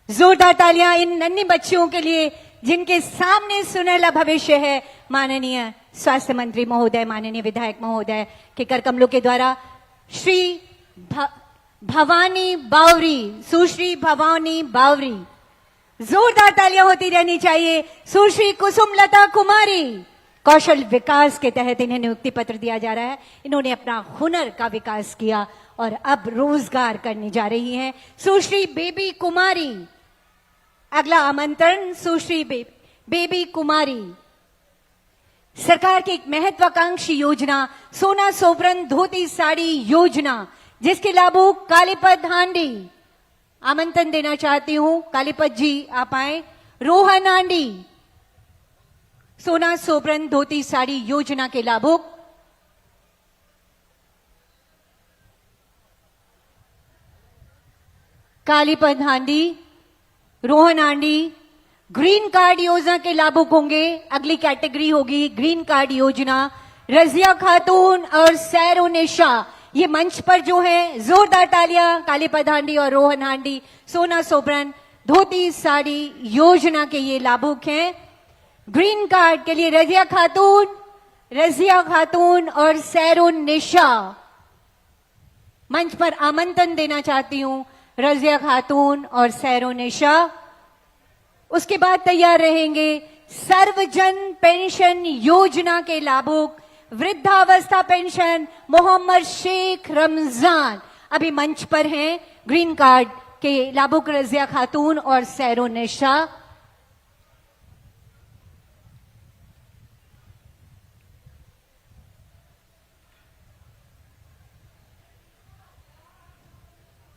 जोरदार तालियां इन नन्ही बच्चियों के लिए जिनके सामने सुनहरा भविष्य है। माननीय स्वास्थ्य मंत्री महोदय, माननीय विधायक महोदय के कर कमलों के द्वारा श्री भवानी बावरी, सुश्री भवानी बावरी जोरदार तालियां होती रहनी चाहिए। सुश्री कुसुमलता कुमारी, कौशल विकास के तहत इन्हें नियुक्ति पत्र दिया जा रहा है। इन्होंने अपना हुनर का विकास किया और अब रोजगार करने जा रही हैं। सुश्री बेबी कुमारी, अगला आमंत्रण सुश्री बेबी कुमारी। सरकार की एक महत्वाकांक्षी योजना सोना सोबरन धोती साड़ी योजना, जिसके लाभुक कालीपत हांडी। आमंत्रण देना चाहती हूं, कालीपत जी आप आए। रोहन हांडी, सोना सोबरन धोती साड़ी योजना के लाभुक। कालीपत हांडी, रोहन हांडी ग्रीन कार्ड योजना के लाभुक होंगे। अगली कैटेगरी होगी ग्रीन कार्ड योजना। रजिया खातून और सैरोनिशा, ये मंच पर जो है, जोरदार तालियां। कालीपत हांडी और रोहन हांडी सोना सोबरन धोती साड़ी योजना के ये लाभुक हैं। ग्रीन कार्ड के लिए रजिया खातून और सैरोनिशा, मंच पर आमंत्रण देना चाहती हूं। रजिया खातून और सैरोनिशा। उसके बाद तैयार रहेंगे सर्वजन पेंशन योजना के लाभुक वृद्धावस्था पेंशन मोहम्मद शेख रमजान, अभी मंच पर हैं। ग्रीन कार्ड के लाभुक रजिया खातून और सैरोनिशा।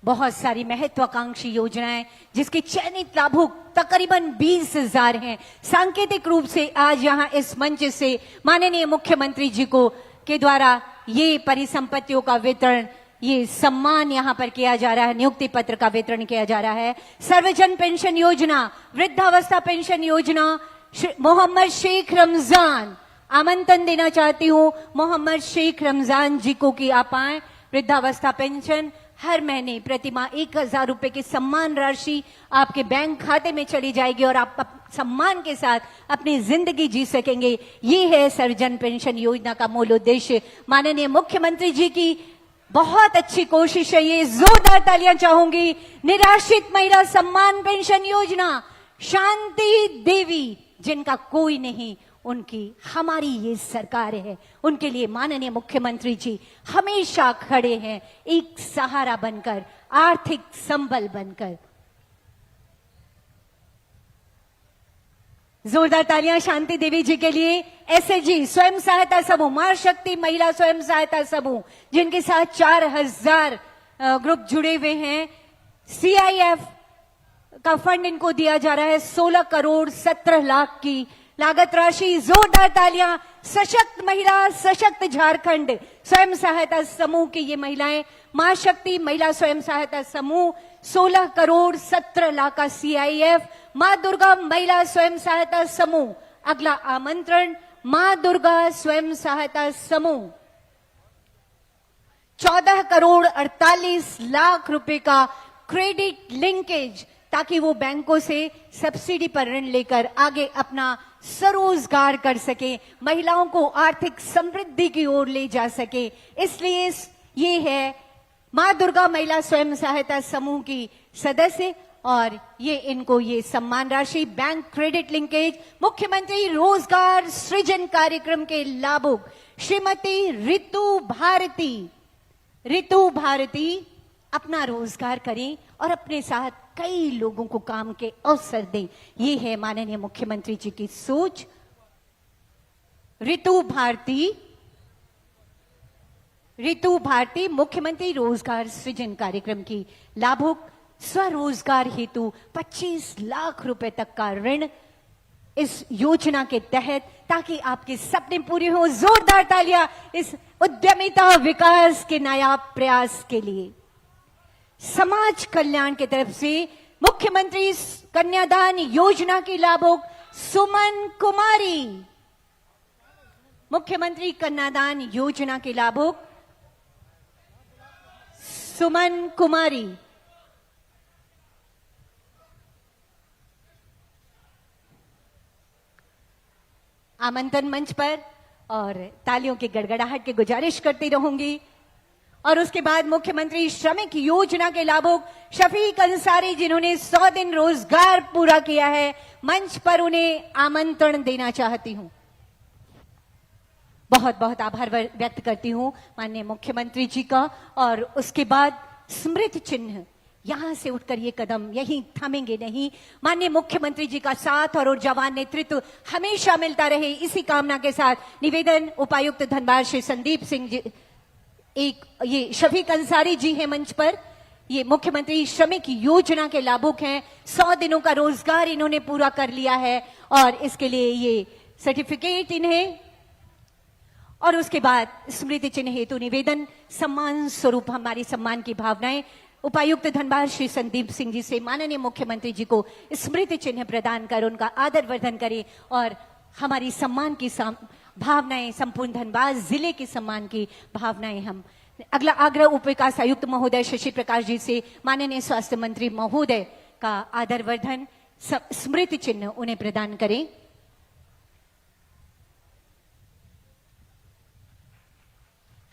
बहुत सारी महत्वाकांक्षी योजनाएं जिसके चयनित लाभुक तकरीबन 20,000 हैं। सांकेतिक रूप से आज यहां इस मंच से माननीय मुख्यमंत्री जी को के द्वारा ये परिसंपत्तियों का वितरण, ये सम्मान यहां पर किया जा रहा है, नियुक्ति पत्र का वितरण किया जा रहा है। सर्वजन पेंशन योजना, वृद्धावस्था पेंशन योजना, मोहम्मद शेख रमजान, आमंत्रण देना चाहती हूं मोहम्मद शेख रमजान जी को कि आप आए। वृद्धावस्था पेंशन हर महीने प्रतिमाह 1,000 रुपए की सम्मान राशि आपके बैंक खाते में चली जाएगी और आप सम्मान के साथ अपनी जिंदगी जी सकेंगे। ये है सर्वजन पेंशन योजना का मूल उद्देश्य। माननीय मुख्यमंत्री जी की बहुत अच्छी कोशिश है ये। जोरदार तालियां चाहूंगी। निराश्रित महिला सम्मान पेंशन योजना, शांति देवी जिनका कोई नहीं, उनकी हमारी ये सरकार है। उनके लिए माननीय मुख्यमंत्री जी हमेशा खड़े हैं, एक सहारा बनकर, आर्थिक संबल बनकर। जोरदार तालियां शांति देवी जी के लिए। एसएचजी स्वयं सहायता समूह, मां शक्ति महिला स्वयं सहायता समूह, जिनके साथ 4,000 ग्रुप जुड़े हुए हैं। सीआईएफ का फंड इनको दिया जा रहा है 16 करोड़ 17 लाख की लागत राशि। जोरदार तालियां। सशक्त महिला सशक्त झारखंड स्वयं सहायता समूह की ये महिलाएं, मां शक्ति महिला स्वयं सहायता समूह 16 करोड़ 17 लाख का सीआईएफ। मां दुर्गा महिला स्वयं सहायता समूह, अगला आमंत्रण मां दुर्गा स्वयं सहायता समूह 14 करोड़ 48 लाख रुपए का क्रेडिट लिंकेज, ताकि वो बैंकों से सब्सिडी पर ऋण लेकर आगे अपना स्वरोजगार कर सके, महिलाओं को आर्थिक समृद्धि की ओर ले जा सके। इसलिए ये है मां दुर्गा महिला स्वयं सहायता समूह की सदस्य और ये इनको ये सम्मान राशि, बैंक क्रेडिट लिंकेज, मुख्यमंत्री रोजगार सृजन कार्यक्रम के लाभुक श्रीमती ऋतु भारती अपना रोजगार करें और अपने साथ कई लोगों को काम के अवसर दें। ये है माननीय मुख्यमंत्री जी की सोच। ऋतु भारती मुख्यमंत्री रोजगार सृजन कार्यक्रम की लाभुक, स्वरोजगार हेतु 25 लाख रुपए तक का ऋण इस योजना के तहत, ताकि आपके सपने पूरे हो। जोरदार तालियां इस उद्यमिता विकास के नायाब प्रयास के लिए। समाज कल्याण की तरफ से मुख्यमंत्री कन्यादान योजना की लाभुक सुमन कुमारी, मुख्यमंत्री कन्यादान योजना की लाभुक सुमन कुमारी। आमंत्रण मंच पर और तालियों की गड़गड़ाहट की गुजारिश करती रहूंगी। और उसके बाद मुख्यमंत्री श्रमिक योजना के लाभुक शफीक अंसारी, जिन्होंने 100 दिन रोजगार पूरा किया है, मंच पर उन्हें आमंत्रण देना चाहती हूं। बहुत बहुत आभार व्यक्त करती हूं माननीय मुख्यमंत्री जी का। और उसके बाद स्मृति चिन्ह, यहां से उठकर ये कदम यहीं थमेंगे नहीं। माननीय मुख्यमंत्री जी का साथ और ऊर्जावान नेतृत्व हमेशा मिलता रहे, इसी कामना के साथ निवेदन उपायुक्त धनबाद श्री संदीप सिंह जी, ये शफीक अंसारी जी हैं मंच पर। ये मुख्यमंत्री श्रमिक योजना के लाभुक हैं, 100 दिनों का रोजगार इन्होंने पूरा कर लिया है और इसके लिए ये सर्टिफिकेट इन्हें, और उसके बाद स्मृति चिन्ह हेतु निवेदन, सम्मान स्वरूप हमारी सम्मान की भावनाएं उपायुक्त धनबाद श्री संदीप सिंह जी से माननीय मुख्यमंत्री जी को स्मृति चिन्ह प्रदान कर उनका आदर वर्धन करें और हमारी सम्मान की भावनाएं, संपूर्ण धनबाद जिले के सम्मान की भावनाएं हम। अगला आग्रह उप विकास आयुक्त महोदय शशि प्रकाश जी से माननीय स्वास्थ्य मंत्री महोदय का आदर वर्धन, स्मृति चिन्ह उन्हें प्रदान करें।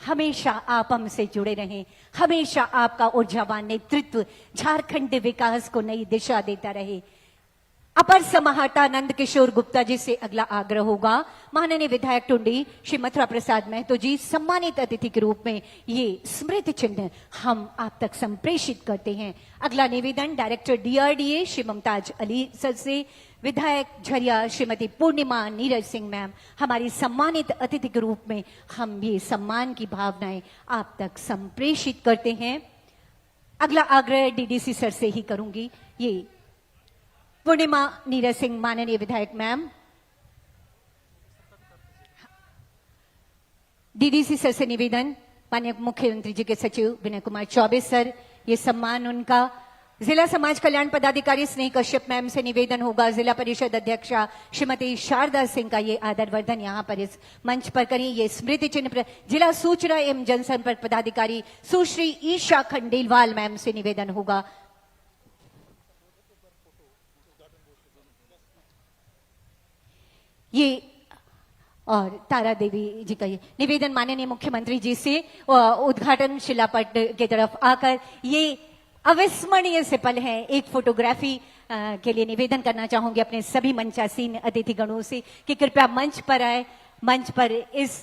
हमेशा आप हमसे जुड़े रहें, हमेशा आपका ऊर्जावान नेतृत्व झारखंड विकास को नई दिशा देता रहे। अपर समाहर्ता नंद किशोर गुप्ता जी से अगला आग्रह होगा, माननीय विधायक टुंडी श्री मथुरा प्रसाद महतो जी सम्मानित अतिथि के रूप में ये स्मृति चिन्ह हम आप तक संप्रेषित करते हैं। अगला निवेदन director DRDA Shri Mumtaz Ali sir से विधायक झरिया श्रीमती पूर्णिमा नीरज सिंह मैम, हमारी सम्मानित अतिथि के रूप में हम ये सम्मान की भावनाएं आप तक संप्रेषित करते हैं। अगला आग्रह DDC सर से ही करूंगी। ये पूर्णिमा नीरज सिंह माननीय विधायक मैम, DDC सर से निवेदन, माननीय मुख्यमंत्री जी के सचिव विनय कुमार चौबे सर, ये सम्मान उनका। जिला समाज कल्याण पदाधिकारी स्नेह कश्यप मैम से निवेदन होगा, जिला परिषद अध्यक्षा श्रीमती शारदा सिंह का ये आदर वर्धन यहाँ पर इस मंच पर करें। ये स्मृति चिन्ह जिला सूचना एवं जनसंपर्क पदाधिकारी सुश्री ईशा खंडेलवाल मैम से निवेदन होगा। ये और तारा देवी जी का ये निवेदन माननीय मुख्यमंत्री जी से उद्घाटन शिलापट की तरफ आकर ये अविस्मरणीय से पल है, एक फोटोग्राफी के लिए निवेदन करना चाहूंगी अपने सभी मंचासीन अतिथिगणों से कि कृपया मंच पर आए। मंच पर इस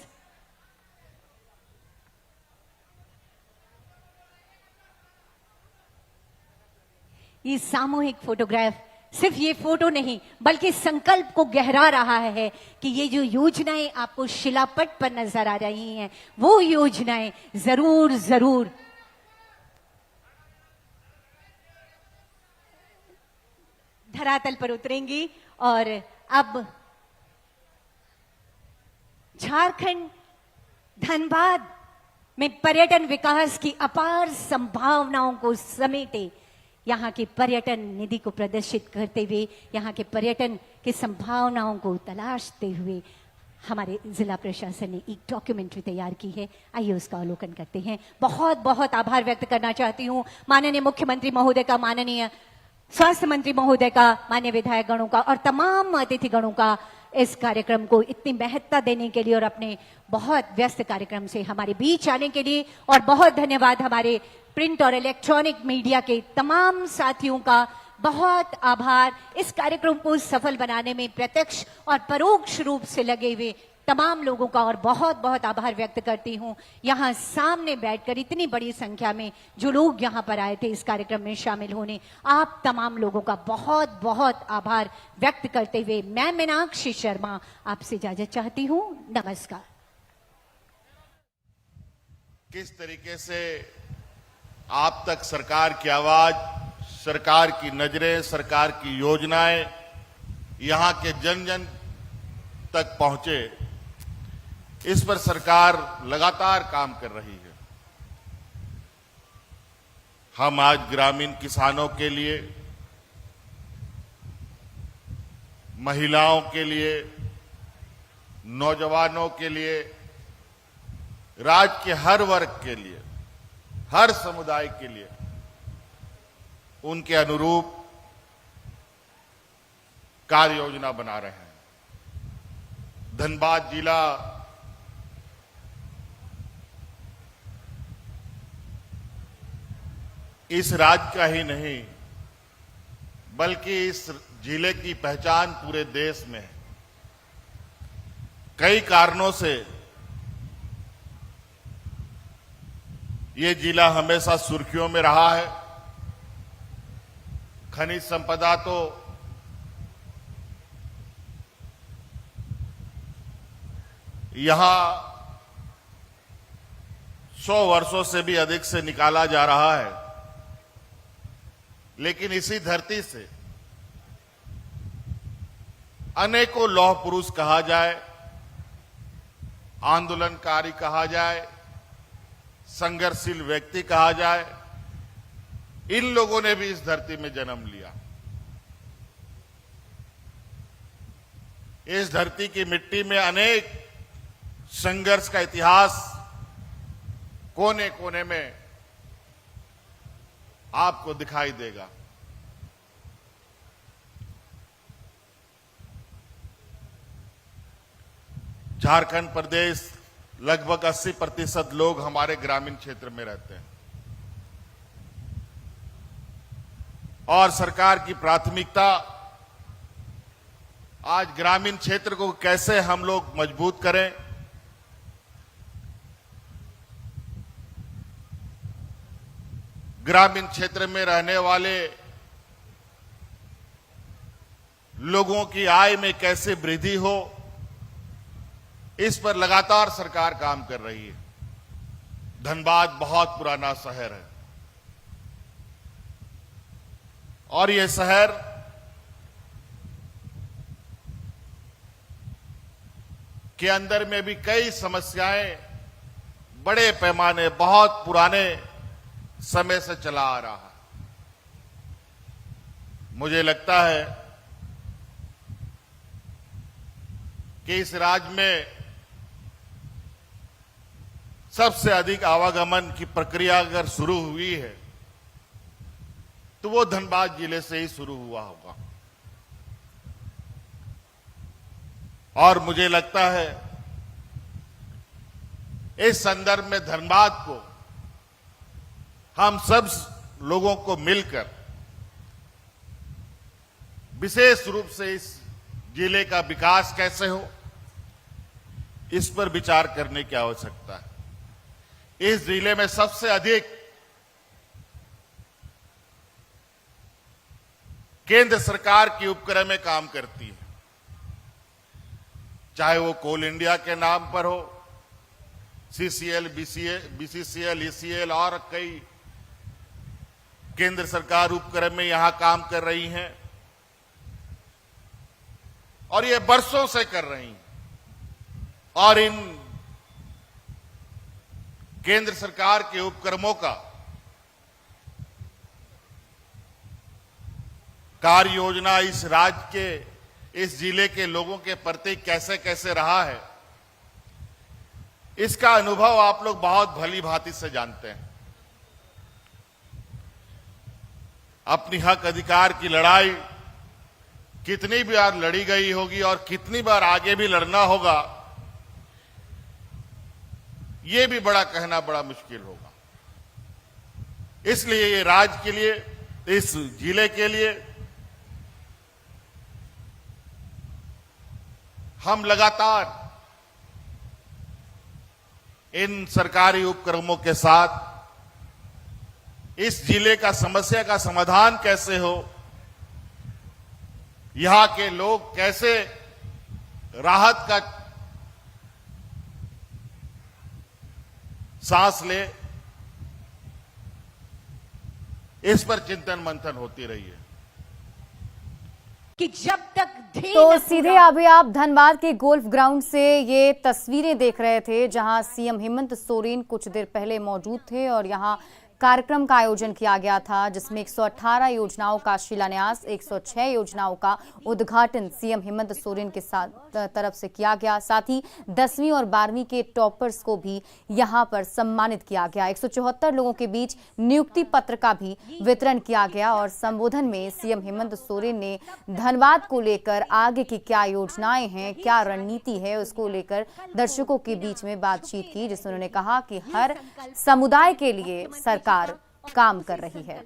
ये सामूहिक फोटोग्राफ सिर्फ ये फोटो नहीं बल्कि संकल्प को गहरा रहा है कि ये जो योजनाएं आपको शिलापट पर नजर आ रही हैं वो योजनाएं जरूर जरूर धरातल पर उतरेंगी। और अब झारखंड धनबाद में पर्यटन विकास की अपार संभावनाओं को समेटे, यहाँ की पर्यटन निधि को प्रदर्शित करते हुए, यहाँ के पर्यटन की संभावनाओं को तलाशते हुए हमारे जिला प्रशासन ने एक डॉक्यूमेंट्री तैयार की है। आइए उसका अवलोकन करते हैं। बहुत बहुत आभार व्यक्त करना चाहती हूँ माननीय मुख्यमंत्री महोदय का, माननीय स्वास्थ्य मंत्री महोदय का, माननीय विधायक गणों का और तमाम अतिथि गणों का इस कार्यक्रम को इतनी महत्ता देने के लिए और अपने बहुत व्यस्त कार्यक्रम से हमारे बीच आने के लिए। और बहुत धन्यवाद हमारे प्रिंट और इलेक्ट्रॉनिक मीडिया के तमाम साथियों का, बहुत आभार इस कार्यक्रम को सफल बनाने में प्रत्यक्ष और परोक्ष रूप से लगे हुए तमाम लोगों का। और बहुत बहुत आभार व्यक्त करती हूं यहां सामने बैठकर इतनी बड़ी संख्या में जो लोग यहां पर आए थे इस कार्यक्रम में शामिल होने, आप तमाम लोगों का बहुत बहुत आभार व्यक्त करते हुए मैं मीनाक्षी शर्मा आपसे इजाजत चाहती हूं। नमस्कार। किस तरीके से आप तक सरकार की आवाज, सरकार की नजरें, सरकार की योजनाएं यहां के जन जन तक पहुंचे, इस पर सरकार लगातार काम कर रही है। हम आज ग्रामीण किसानों के लिए, महिलाओं के लिए, नौजवानों के लिए, राज्य के हर वर्ग के लिए, हर समुदाय के लिए उनके अनुरूप कार्य योजना बना रहे हैं। धनबाद जिला इस राज्य का ही नहीं बल्कि इस जिले की पहचान पूरे देश में है। कई कारणों से ये जिला हमेशा सुर्खियों में रहा है। खनिज संपदा तो यहां 100 वर्षों से भी अधिक से निकाला जा रहा है, लेकिन इसी धरती से अनेकों लौह पुरुष कहा जाए, आंदोलनकारी कहा जाए, संघर्षशील व्यक्ति कहा जाए, इन लोगों ने भी इस धरती में जन्म लिया। इस धरती की मिट्टी में अनेक संघर्ष का इतिहास कोने कोने में आपको दिखाई देगा। झारखंड प्रदेश लगभग 80% लोग हमारे ग्रामीण क्षेत्र में रहते हैं और सरकार की प्राथमिकता आज ग्रामीण क्षेत्र को कैसे हम लोग मजबूत करें, ग्रामीण क्षेत्र में रहने वाले लोगों की आय में कैसे वृद्धि हो, इस पर लगातार सरकार काम कर रही है। धनबाद बहुत पुराना शहर है और यह शहर के अंदर में भी कई समस्याएं बड़े पैमाने बहुत पुराने समय से चला आ रहा है। मुझे लगता है कि इस राज्य में सबसे अधिक आवागमन की प्रक्रिया अगर शुरू हुई है तो वो धनबाद जिले से ही शुरू हुआ होगा और मुझे लगता है इस संदर्भ में धनबाद को हम सब लोगों को मिलकर विशेष रूप से इस जिले का विकास कैसे हो, इस पर विचार करने की आवश्यकता है। इस जिले में सबसे अधिक केंद्र सरकार की उपक्रमें काम करती है, चाहे वो कोल इंडिया के नाम पर हो, सीसीएल, बीसीसीएल, ईसीएल और कई केंद्र सरकार उपक्रम में यहां काम कर रही हैं और ये बरसों से कर रही हैं और इन केंद्र सरकार के उपक्रमों का कार्य योजना इस राज्य के, इस जिले के लोगों के प्रति कैसे कैसे रहा है, इसका अनुभव आप लोग बहुत भली भांति से जानते हैं। अपनी हक अधिकार की लड़ाई कितनी बार लड़ी गई होगी और कितनी बार आगे भी लड़ना होगा, ये भी बड़ा कहना बड़ा मुश्किल होगा। इसलिए ये राज्य के लिए, इस जिले के लिए हम लगातार इन सरकारी उपक्रमों के साथ इस जिले का समस्या का समाधान कैसे हो, यहां के लोग कैसे राहत का सांस ले, इस पर चिंतन मंथन होती रही है कि जब तक ध्येय तो न सीधे पूरा अभी आप धनबाद के गोल्फ ग्राउंड से ये तस्वीरें देख रहे थे जहां सीएम हेमंत सोरेन कुछ देर पहले मौजूद थे और यहां कार्यक्रम का आयोजन किया गया था जिसमें 118 योजनाओं का शिलान्यास, 106 योजनाओं का उद्घाटन सीएम हेमंत सोरेन के साथ तरफ से किया गया। साथ ही 10वीं और 12वीं के टॉपर्स को भी यहां पर सम्मानित किया गया। 174 लोगों के बीच नियुक्ति पत्र का भी वितरण किया गया और संबोधन में सीएम हेमंत सोरेन ने धनबाद को लेकर आगे की क्या योजनाएं हैं, क्या रणनीति है, उसको लेकर दर्शकों के बीच में बातचीत की, जिसमें उन्होंने कहा कि हर समुदाय के लिए सरकार काम कर रही है।